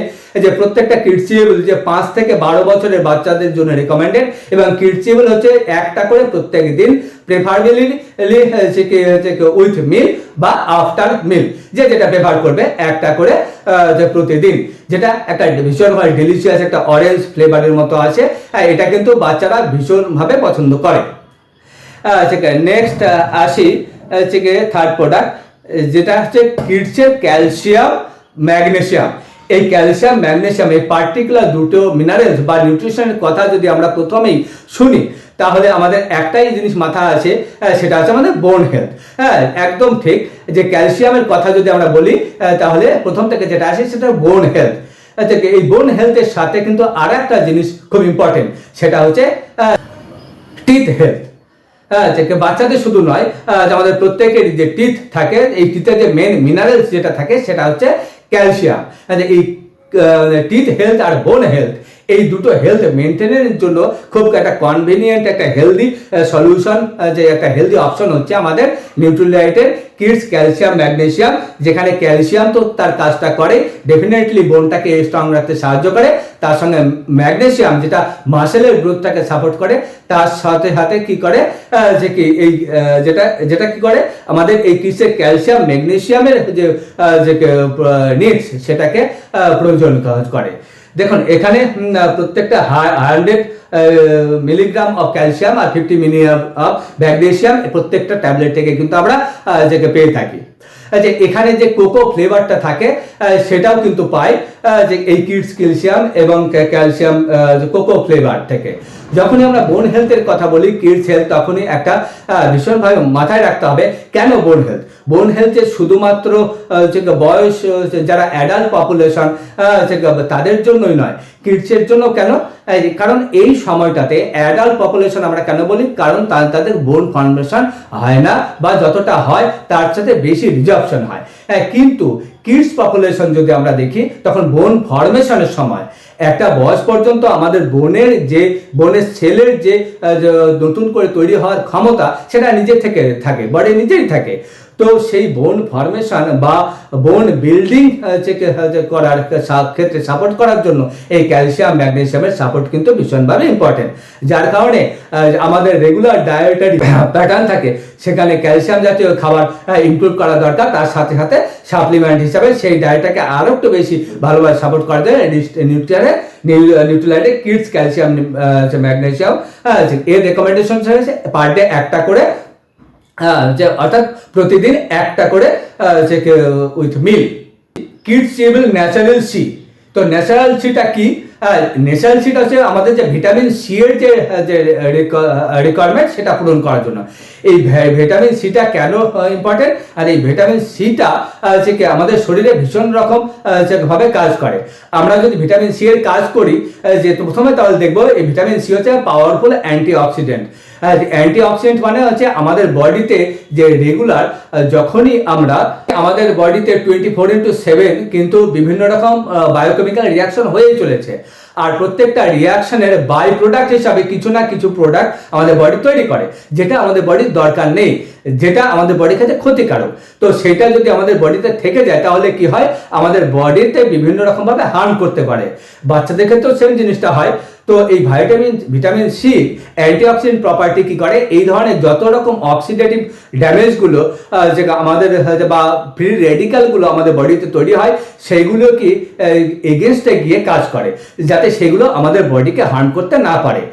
যে প্রত্যেকটা কিডসেবল যে 5 থেকে 12 বছরের বাচ্চাদের জন্য রেকমেন্ডেড, এবং কিডসেবল হচ্ছে একটা করে প্রত্যেক দিন, প্রেফারেবলি উইথ মিল বা আফটার মিল, যে যেটা প্রেফার করবে একটা করে প্রতিদিন, যেটা একটা ভীষণভাবে ডেলিশিয়াস একটা অরেঞ্জ ফ্লেভারের মতো আছে। এটা কিন্তু বাচ্চারা ভীষণভাবে পছন্দ করে। নেক্সট আসি থার্ড প্রোডাক্ট, যেটা হচ্ছে কিডসের ক্যালসিয়াম ম্যাগনেসিয়াম। এই ক্যালসিয়াম ম্যাগনেসিয়াম এই পার্টিকুলার দুটো মিনারেলস বা নিউট্রিশনের কথা যদি আমরা প্রথমেই শুনি, তাহলে আমাদের একটাই জিনিস মাথা আছে, সেটা হচ্ছে আমাদের বোন হেলথ। হ্যাঁ, একদম ঠিক, যে ক্যালসিয়ামের কথা যদি আমরা বলি তাহলে প্রথম থেকে যেটা আসে সেটা বোন হেলথ। এই বোন হেলথের সাথে কিন্তু আর একটা জিনিস খুব ইম্পর্টেন্ট, সেটা হচ্ছে টিথ হেলথ। বাচ্চাদের শুধু নয়, আমাদের প্রত্যেকের যে টিথ থাকে, এই টিথের যে মেন মিনারেলস যেটা থাকে সেটা হচ্ছে ক্যালসিয়াম। এই টিথ হেলথ আর বোন হেলথ, এই দুটো হেলথ মেনটেনের জন্য খুব একটা কনভিনিয়েন্ট একটা হেলদি সলিউশন, যে একটা হেলদি অপশন হচ্ছে আমাদের নিউট্রিলাইটের কিডস ক্যালসিয়াম ম্যাগনেসিয়াম। যেখানে ক্যালসিয়াম তো তার কাজটা করে, ডেফিনেটলি বোনটাকে স্ট্রং রাখতে সাহায্য করে, তার সঙ্গে ম্যাগনেসিয়াম যেটা মাসেলের গ্রোথটাকে সাপোর্ট করে, তার সাথে সাথে কি করে যে কি এই যেটা কি করে আমাদের এই কিডসের ক্যালসিয়াম ম্যাগনেসিয়ামের যে নিডস সেটাকে প্রয়োজন করে। দেখুন এখানে প্রত্যেকটা 100 মিলিগ্রাম অফ ক্যালসিয়াম আর 50 মিলিগ্রাম অফ ম্যাগনেসিয়াম প্রত্যেকটা ট্যাবলেট থেকে কিন্তু আমরা পেয়ে থাকি। যে এখানে যে কোকো ফ্লেভারটা থাকে সেটাও কিন্তু পাই, যে এই কিডস ক্যালসিয়াম এবং ক্যালসিয়াম কোকো ফ্লেভার থেকে। যখনই আমরা বোন হেলথের কথা বলি, কিডস হেলথ, তখনই একটা ভীষণভাবে মাথায় রাখতে হবে কেন বোন হেলথ। বোন হেলথে শুধুমাত্র বয়স যারা অ্যাডাল্ট পপুলেশন তাদের জন্যই নয়, কিডসের জন্য। কেন? কারণ এই সময়টাতে অ্যাডাল্ট পপুলেশন আমরা কেন বলি, কারণ তাদের বোন ফর্মেশন হয় না, বা যতটা হয় তার সাথে বেশি রিজার্ভশন হয়। কিন্তু কিডস পপুলেশন যদি আমরা দেখি, তখন বোন ফর্মেশনের সময় একটা বয়স পর্যন্ত আমাদের বোনের সেলের যে নতুন করে তৈরি হওয়ার ক্ষমতা সেটা নিজে থেকে থাকে, বডি নিজেই থাকে। তো সেই বোন ফর্মেশন বা বোন বিল্ডিং করার ক্ষেত্রে সাপোর্ট করার জন্য এই ক্যালসিয়াম ম্যাগনেসিয়ামের সাপোর্ট কিন্তু ভীষণভাবে ইম্পর্টেন্ট। যার কারণে আমাদের রেগুলার ডায়েটারি প্যাটার্ন থাকে, সেখানে ক্যালসিয়াম জাতীয় খাবার ইনক্লুড করা দরকার। তার সাথে সাথে সাপ্লিমেন্ট হিসাবে সেই ডায়েটটাকে আরও একটু বেশি ভালোভাবে সাপোর্ট করা যায় নিউট্রিলাইটে কিডস ক্যালসিয়াম ম্যাগনেসিয়াম। এর রেকমেন্ডেশন হচ্ছে পার ডে একটা করে, অর্থাৎ প্রতিদিন একটা করে উইথ মিল। কিডসেবল ন্যাচারাল সি। তো ন্যাচারাল সিটা কি? ন্যাচারাল সিটা হচ্ছে আমাদের যে ভিটামিন সি এর যে রিকোয়ারমেন্ট সেটা পূরণ করার জন্য। এই ভিটামিন সিটা কেন ইম্পর্টেন্ট? আর এই ভিটামিন সিটা আমাদের শরীরে ভীষণ রকম ভাবে কাজ করে। আমরা যদি ভিটামিন সি এর কাজ করি, যে প্রথমে তাহলে দেখবো এই ভিটামিন সি হচ্ছে পাওয়ারফুল অ্যান্টিঅক্সিডেন্ট। অ্যান্টিঅক্সিডেন্ট মানে হচ্ছে আমাদের বডিতে যে রেগুলার যখনই আমরা আমাদের বডিতে 24/7 কিন্তু বিভিন্ন রকম বায়োকেমিক্যাল রিয়াকশন হয়েই চলেছে। আর প্রত্যেকটা রিয়াকশনের বাই প্রোডাক্ট হিসাবে কিছু না কিছু প্রোডাক্ট আমাদের বডি তৈরি করে, যেটা আমাদের বডির দরকার নেই, যেটা আমাদের বডির কাছে ক্ষতিকারক। তো সেটা যদি আমাদের বডিতে থেকে যায়, তাহলে কি হয়, আমাদের বডিতে বিভিন্ন রকমভাবে হার্ম করতে পারে। বাচ্চাদের ক্ষেত্রেও সেম জিনিসটা হয়। তো এই ভিটামিন সি অ্যান্টিঅক্সিডেন্ট প্রপার্টি কি করে, এই ধরনের যত রকম অক্সিডেটিভ ড্যামেজগুলো যে আমাদের বা ফ্রি রেডিক্যালগুলো আমাদের বডিতে তৈরি হয়, সেইগুলো কি এগেনস্টে গিয়ে কাজ করে, যাতে সেগুলো আমাদের বডিকে হার্ম করতে না পারে।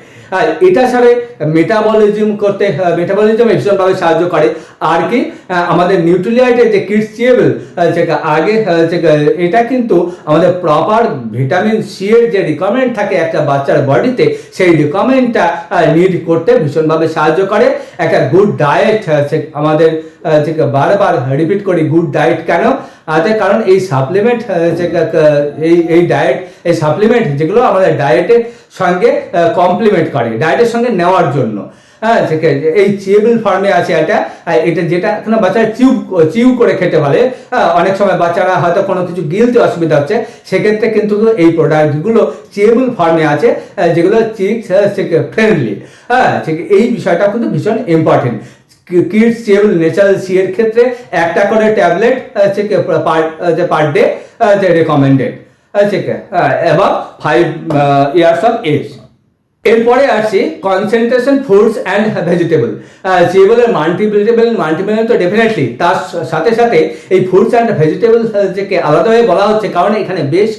এটা ছাড়া মেটাবলিজম ভীষণভাবে সাহায্য করে। আর কি আমাদের নিউট্রিলাইটের যে কিডসেবল আগে এটা কিন্তু আমাদের প্রপার ভিটামিন সি এর যে রিকোয়ারমেন্ট থাকে একটা বাচ্চার বডিতে, সেই রিকোয়ারমেন্টটা নিড করতে ভীষণভাবে সাহায্য করে। একটা গুড ডায়েট আমাদের বারবার রিপিট করি, গুড ডায়েট কেন? কারণ এই সাপ্লিমেন্ট এই সাপ্লিমেন্ট যেগুলো আমাদের ডায়েটের সঙ্গে কমপ্লিমেন্ট করে, ডায়েটের সঙ্গে নেওয়ার জন্য। হ্যাঁ, এই চিউয়েবল ফর্মে আছে এটা। এটা যেটা এখন বাচ্চারা চিউ করে খেতে পারে। অনেক সময় বাচ্চারা হয়তো কোনো কিছু গিলতে অসুবিধা হচ্ছে, সেক্ষেত্রে কিন্তু এই প্রোডাক্টগুলো চিউয়েবল ফর্মে আছে, যেগুলো চিক্স ফ্রেন্ডলি। হ্যাঁ, এই বিষয়টা কিন্তু ভীষণ important. Kids chewable natural C এর ক্ষেত্রে একটা করে ট্যাবলেট পার ডে রেকমেন্ডেড, এবং 5 ইয়ার্স অফ এজ। এরপরে আসছি কনসেন্ট্রেশন ফ্রুটস অ্যান্ড ভেজিটেবল। চিউয়েবলের মাল্টিভিটামিন তো ডেফিনেটলি, তার সাথে সাথে এই ফ্রুটস অ্যান্ড ভেজিটেবল যেকে আলাদাভাবে বলা হচ্ছে, কারণ এখানে বেশ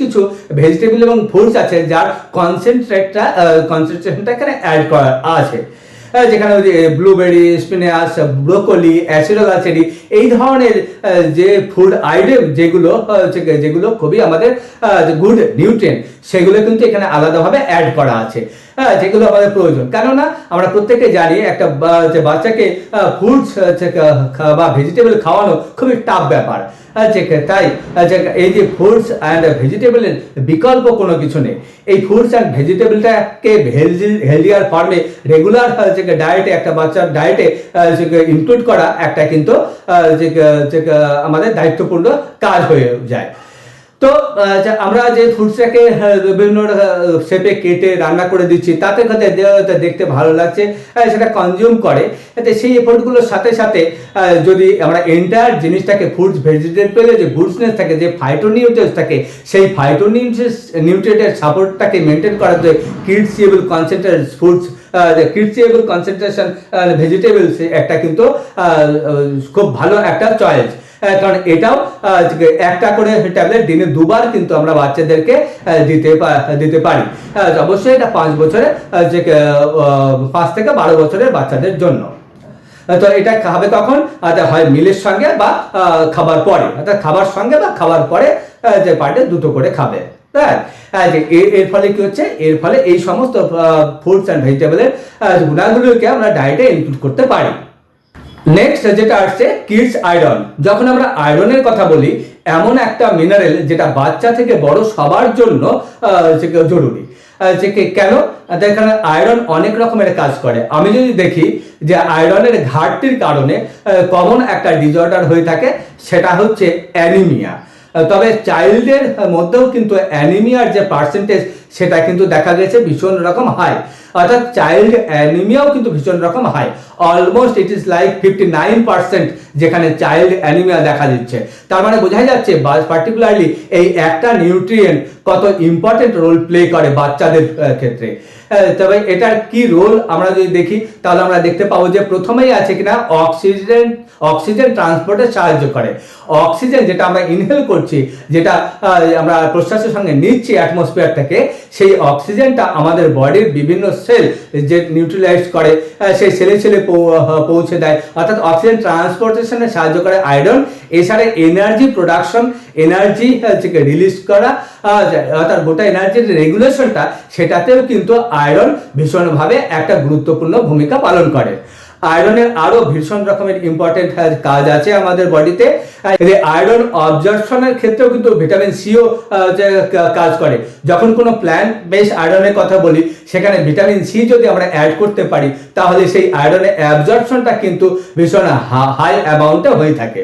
কিছু ভেজিটেবল এবং ফ্রুটস আছে যার কনসেন্ট্রেশনটা এখানে অ্যাড করা আছে, যেখানে ব্লুবেরি, স্পিনাচ, ব্রোকলি, অ্যাসিডোলাচেরি, এই ধরনের যে ফুড আইটেম যেগুলো খুবই আমাদের গুড নিউট্রিয়েন্ট, সেগুলো কিন্তু এখানে আলাদাভাবে অ্যাড করা আছে, যেগুলো আমাদের প্রয়োজন। কেননা আমরা প্রত্যেকে জানি একটা বাচ্চাকে ফ্রুটস বা ভেজিটেবল খাওয়ানো খুবই টাফ ব্যাপার। তাই এই যে ফ্রুটস অ্যান্ড ভেজিটেবলের বিকল্প কোনো কিছু নেই। এই ফ্রুটস অ্যান্ড ভেজিটেবলটাকে হেলদিয়ার ফর্মে রেগুলার ডায়েটে, একটা বাচ্চার ডায়েটে ইনক্লুড করা একটা কিন্তু আমাদের দায়িত্বপূর্ণ কাজ হয়ে যায়। তো আমরা যে ফ্রুটসটাকে বিভিন্ন শেপে কেটে রান্না করে দিচ্ছি, তাতে দেখতে ভালো লাগছে, সেটা কনজিউম করে। এতে সেই এফোর্টগুলোর সাথে সাথে যদি আমরা এন্টায়ার জিনিসটাকে ফ্রুটস ভেজিটেবলে যে গুডনেস থাকে, যে ফাইটোনিউট্রিয়েন্টস থাকে, সেই ফাইটোনিউট্রিয়েন্টের সাপোর্টটাকে মেনটেন করার জন্য কিডস চিউয়েবল কনসেন্ট্রেশন ভেজিটেবলস একটা কিন্তু খুব ভালো একটা চয়েস। কারণ এটাও একটা করে ট্যাবলেট দিনে 2 বার কিন্তু আমরা বাচ্চাদেরকে দিতে পারি। অবশ্যই এটা 5 থেকে 12 বছরের বাচ্চাদের জন্য। তো এটা খাবে কখন? হয় মিলের সঙ্গে বা খাবার পরে, অর্থাৎ খাবার সঙ্গে বা খাবার পরে যে পার্টে 2টো করে খাবে। এর ফলে কি হচ্ছে? এর ফলে এই সমস্ত ফ্রুটস অ্যান্ড ভেজিটেবলের গুণাগুলোকে আমরা ডায়েটে ইনক্লুড করতে পারি। নেক্সট যেটা আসছে কিডস আয়রন। যখন আমরা আয়রনের কথা বলি, এমন একটা মিনারেল যেটা বাচ্চা থেকে বড় সবার জন্য জরুরি। কেন? এখানে আয়রন অনেক রকমের কাজ করে। আমি যদি দেখি যে আয়রনের ঘাটতির কারণে কমন একটা ডিসঅর্ডার হয়ে থাকে, সেটা হচ্ছে অ্যানিমিয়া। তবে চাইল্ডের মধ্যেও কিন্তু অ্যানিমিয়ার যে পার্সেন্টেজ, সেটা কিন্তু দেখা গেছে ভীষণ রকম হাই। অর্থাৎ চাইল্ড অ্যানিমিয়াও কিন্তু ভীষণ রকম high, almost it is like 59%, যেখানে চাইল্ড অ্যানিমিয়া দেখা দিচ্ছে। তার মানে বোঝাই যাচ্ছে পার্টিকুলারলি এই একটা নিউট্রিয়েন্ট কত ইম্পর্টেন্ট রোল প্লে করে বাচ্চাদের ক্ষেত্রে। তবে এটার কি রোল আমরা যদি দেখি, তাহলে আমরা দেখতে পাবো যে প্রথমেই আছে কিনা অক্সিজেন ট্রান্সপোর্টে সাহায্য করে। অক্সিজেন যেটা আমরা ইনহেল করছি, যেটা আমরা প্রশ্বাসের সঙ্গে নিচ্ছি অ্যাটমসফিয়ার থেকে, সেই অক্সিজেনটা আমাদের বডির বিভিন্ন সেল যে নিউট্রিলাইজ করে, সেই সেলে পৌঁছে দেয়। অর্থাৎ অক্সিজেন ট্রান্সপোর্টেশনে সাহায্য করে আয়রন। এছাড়া এনার্জি প্রোডাকশন, এনার্জি রিলিজ করা, অর্থাৎ গোটা এনার্জির রেগুলেশনটা, সেটাতেও কিন্তু আয়রন ভীষণভাবে একটা গুরুত্বপূর্ণ ভূমিকা পালন করে। আয়রনের আরো ভীষণ রকমের ইম্পর্টেন্ট কাজ আছে আমাদের বডিতে। আয়রন অবজর্পশনের ক্ষেত্রেও কিন্তু ভিটামিন সিও কাজ করে। যখন কোনো প্ল্যান্ট বেস আয়রনের কথা বলি, সেখানে ভিটামিন সি যদি আমরা অ্যাড করতে পারি, তাহলে সেই আয়রনের অ্যাবজর্পশনটা কিন্তু ভীষণ হাই অ্যামাউন্টে হয়ে থাকে।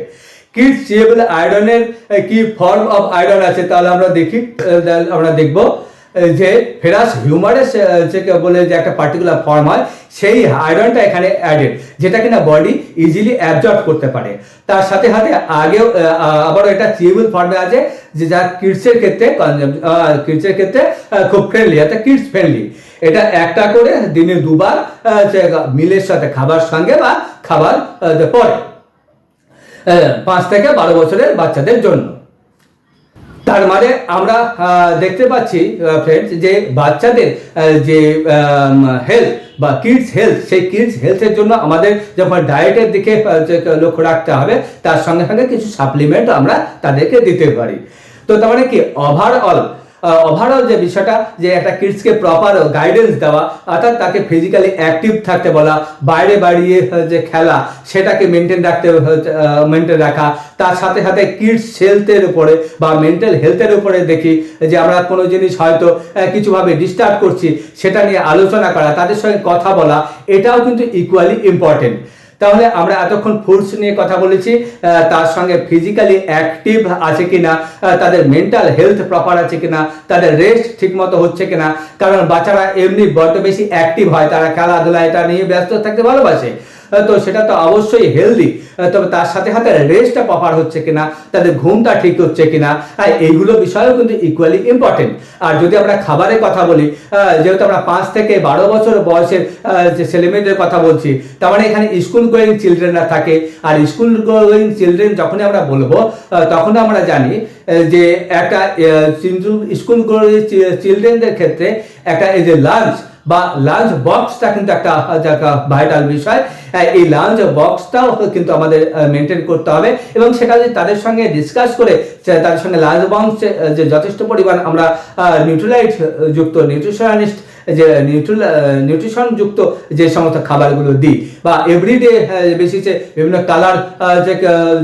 কিডস চিউয়েবল আয়রনের কি ফর্ম অফ আয়রন আছে, তাহলে আমরা দেখব যে ফেরাস হিউমারেস বলে যে একটা পার্টিকুলার ফর্ম হয়, সেই আয়রনটা এখানে অ্যাডেড, যেটা কিনা বডি ইজিলি অ্যাবজর্ব করতে পারে। তার সাথে সাথে আবারও এটা চিউয়েবল ফর্মে আছে, যে যা কিডসের ক্ষেত্রে খুব ফ্রেন্ডলি, অর্থাৎ কিডস ফ্রেন্ডলি। এটা একটা করে দিনে 2 বার মিলের সাথে, খাবার সঙ্গে বা খাবার পরে, 5 থেকে 12 বছরের বাচ্চাদের জন্য। তার মানে আমরা দেখতে পাচ্ছি ফ্রেন্ডস, যে বাচ্চাদের যে হেলথ বা কিডস হেলথ, সেই কিডস হেলথের জন্য আমাদের যখন ডায়েটের দিকে লক্ষ্য রাখতে হবে, তার সঙ্গে সঙ্গে কিছু সাপ্লিমেন্ট আমরা তাদেরকে দিতে পারি। তো তার মানে কি, ওভারঅল ওভারঅল যে বিষয়টা যে একটা কিডসকে প্রপার গাইডেন্স দেওয়া, অর্থাৎ তাকে ফিজিক্যালি অ্যাক্টিভ থাকতে বলা, বাইরে বাড়িয়ে যে খেলা সেটাকে মেনটেন রাখা, তার সাথে সাথে কিডস হেলথের উপরে বা মেন্টাল হেলথের উপরে দেখি যে আমরা কোনো জিনিস হয়তো কিছুভাবে ডিস্টার্ব করছি সেটা নিয়ে আলোচনা করা, তাদের সঙ্গে কথা বলা, এটাও কিন্তু ইকুয়ালি ইম্পর্টেন্ট। তাহলে আমরা এতক্ষণ ফুডস নিয়ে কথা বলেছি, তার সঙ্গে ফিজিক্যালি অ্যাক্টিভ আছে কিনা, তাদের মেন্টাল হেলথ প্রপার আছে কিনা, তাদের রেস্ট ঠিকমতো হচ্ছে কিনা, কারণ বাচ্চারা এমনি বড্ড বেশি অ্যাক্টিভ হয়, তারা খেলাধুলা এটা নিয়ে ব্যস্ত থাকতে ভালোবাসে, তো সেটা তো অবশ্যই হেলদি, তবে তার সাথে সাথে রেস্টটা প্রপার হচ্ছে কিনা, তাদের ঘুমটা ঠিক হচ্ছে কিনা, এইগুলো বিষয়ও কিন্তু ইকুয়ালি ইম্পর্টেন্ট। আর যদি আমরা খাবারের কথা বলি, যেহেতু আমরা 5 থেকে 12 বছর বয়সের যে ছেলেমেয়েদের কথা বলছি, তার মানে এখানে স্কুল গোয়িং চিলড্রেনরা থাকে। আর স্কুল গোয়িং চিলড্রেন যখনই আমরা বলবো তখন আমরা জানি যে একটা স্কুল গোয়িং চিলড্রেনদের ক্ষেত্রে একটা এই যে লাঞ্চ বা লাঞ্চ বক্সটা কিন্তু একটা ভাইটাল বিষয়। এই লাঞ্চ বক্সটাও কিন্তু আমাদের মেনটেন করতে হবে, এবং সেটা যদি তাদের সঙ্গে ডিসকাস করে তাদের সঙ্গে লাঞ্চ বক্স যে যথেষ্ট পরিমাণ আমরা নিউট্রিলাইট যুক্ত নিউট্রিশনিস্ট যে নিউট্রিশন যুক্ত যে সমস্ত খাবারগুলো দিই, বা এভরিডে বেসিসে বিভিন্ন কালার যে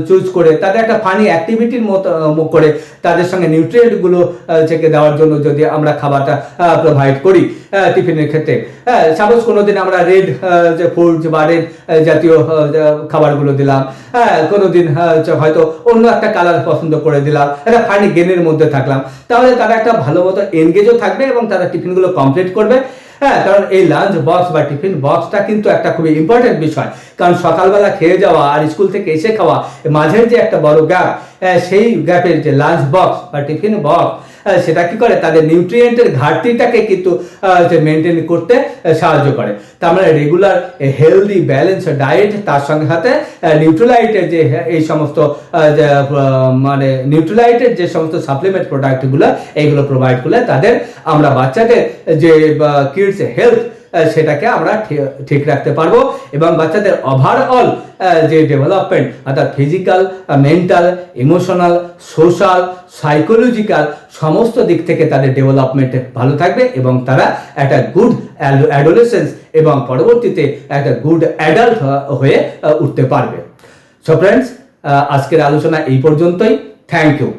চুজ করে তাদের একটা ফানি অ্যাক্টিভিটির মতো করে তাদের সঙ্গে নিউট্রিয়েন্টগুলো থেকে দেওয়ার জন্য যদি আমরা খাবারটা প্রোভাইড করি টিফিনের ক্ষেত্রে, সাপোজ কোনোদিন আমরা রেড যে ফুড বা রেড জাতীয় খাবারগুলো দিলাম, কোনোদিন হয়তো অন্য একটা কালার পছন্দ করে দিলাম, একটা ফানি গেমের মধ্যে থাকলাম, তাহলে তারা একটা ভালো মতো এনগেজও থাকবে এবং তারা টিফিনগুলো কমপ্লিট করবে। কারণ এই লাঞ্চ বক্স বা টিফিন বক্সটা কিন্তু একটা খুবই ইম্পর্টেন্ট বিষয়, কারণ সকালবেলা খেয়ে যাওয়া আর স্কুল থেকে এসে খাওয়া মাঝের যে একটা বড় গ্যাপ, সেই গ্যাপের যে লাঞ্চ বক্স বা টিফিন বক্স সেটা কি করে তাদের নিউট্রিয়েন্টের ঘাটতিটাকে কিন্তু মেনটেন করতে সাহায্য করে। তার মানে রেগুলার হেলদি ব্যালেন্স ডায়েট, তার সঙ্গে সাথে নিউট্রিলাইটের যে এই সমস্ত মানে নিউট্রিলাইটের যে সমস্ত সাপ্লিমেন্ট প্রোডাক্টগুলো এইগুলো প্রোভাইড করলে তাদের আমরা বাচ্চাদের যে কিডস হেলথ সেটাকে আমরা ঠিক রাখতে পারবো, এবং বাচ্চাদের ওভারঅল যে ডেভেলপমেন্ট অর্থাৎ physical, mental, emotional, social, psychological সমস্ত দিক থেকে তাদের ডেভেলপমেন্ট ভালো থাকবে, এবং তারা একটা গুড অ্যাডোলেসেন্স এবং পরবর্তীতে একটা গুড অ্যাডাল্ট হয়ে উঠতে পারবে। সো ফ্রেন্ডস, আজকের আলোচনা এই পর্যন্তই। Thank you.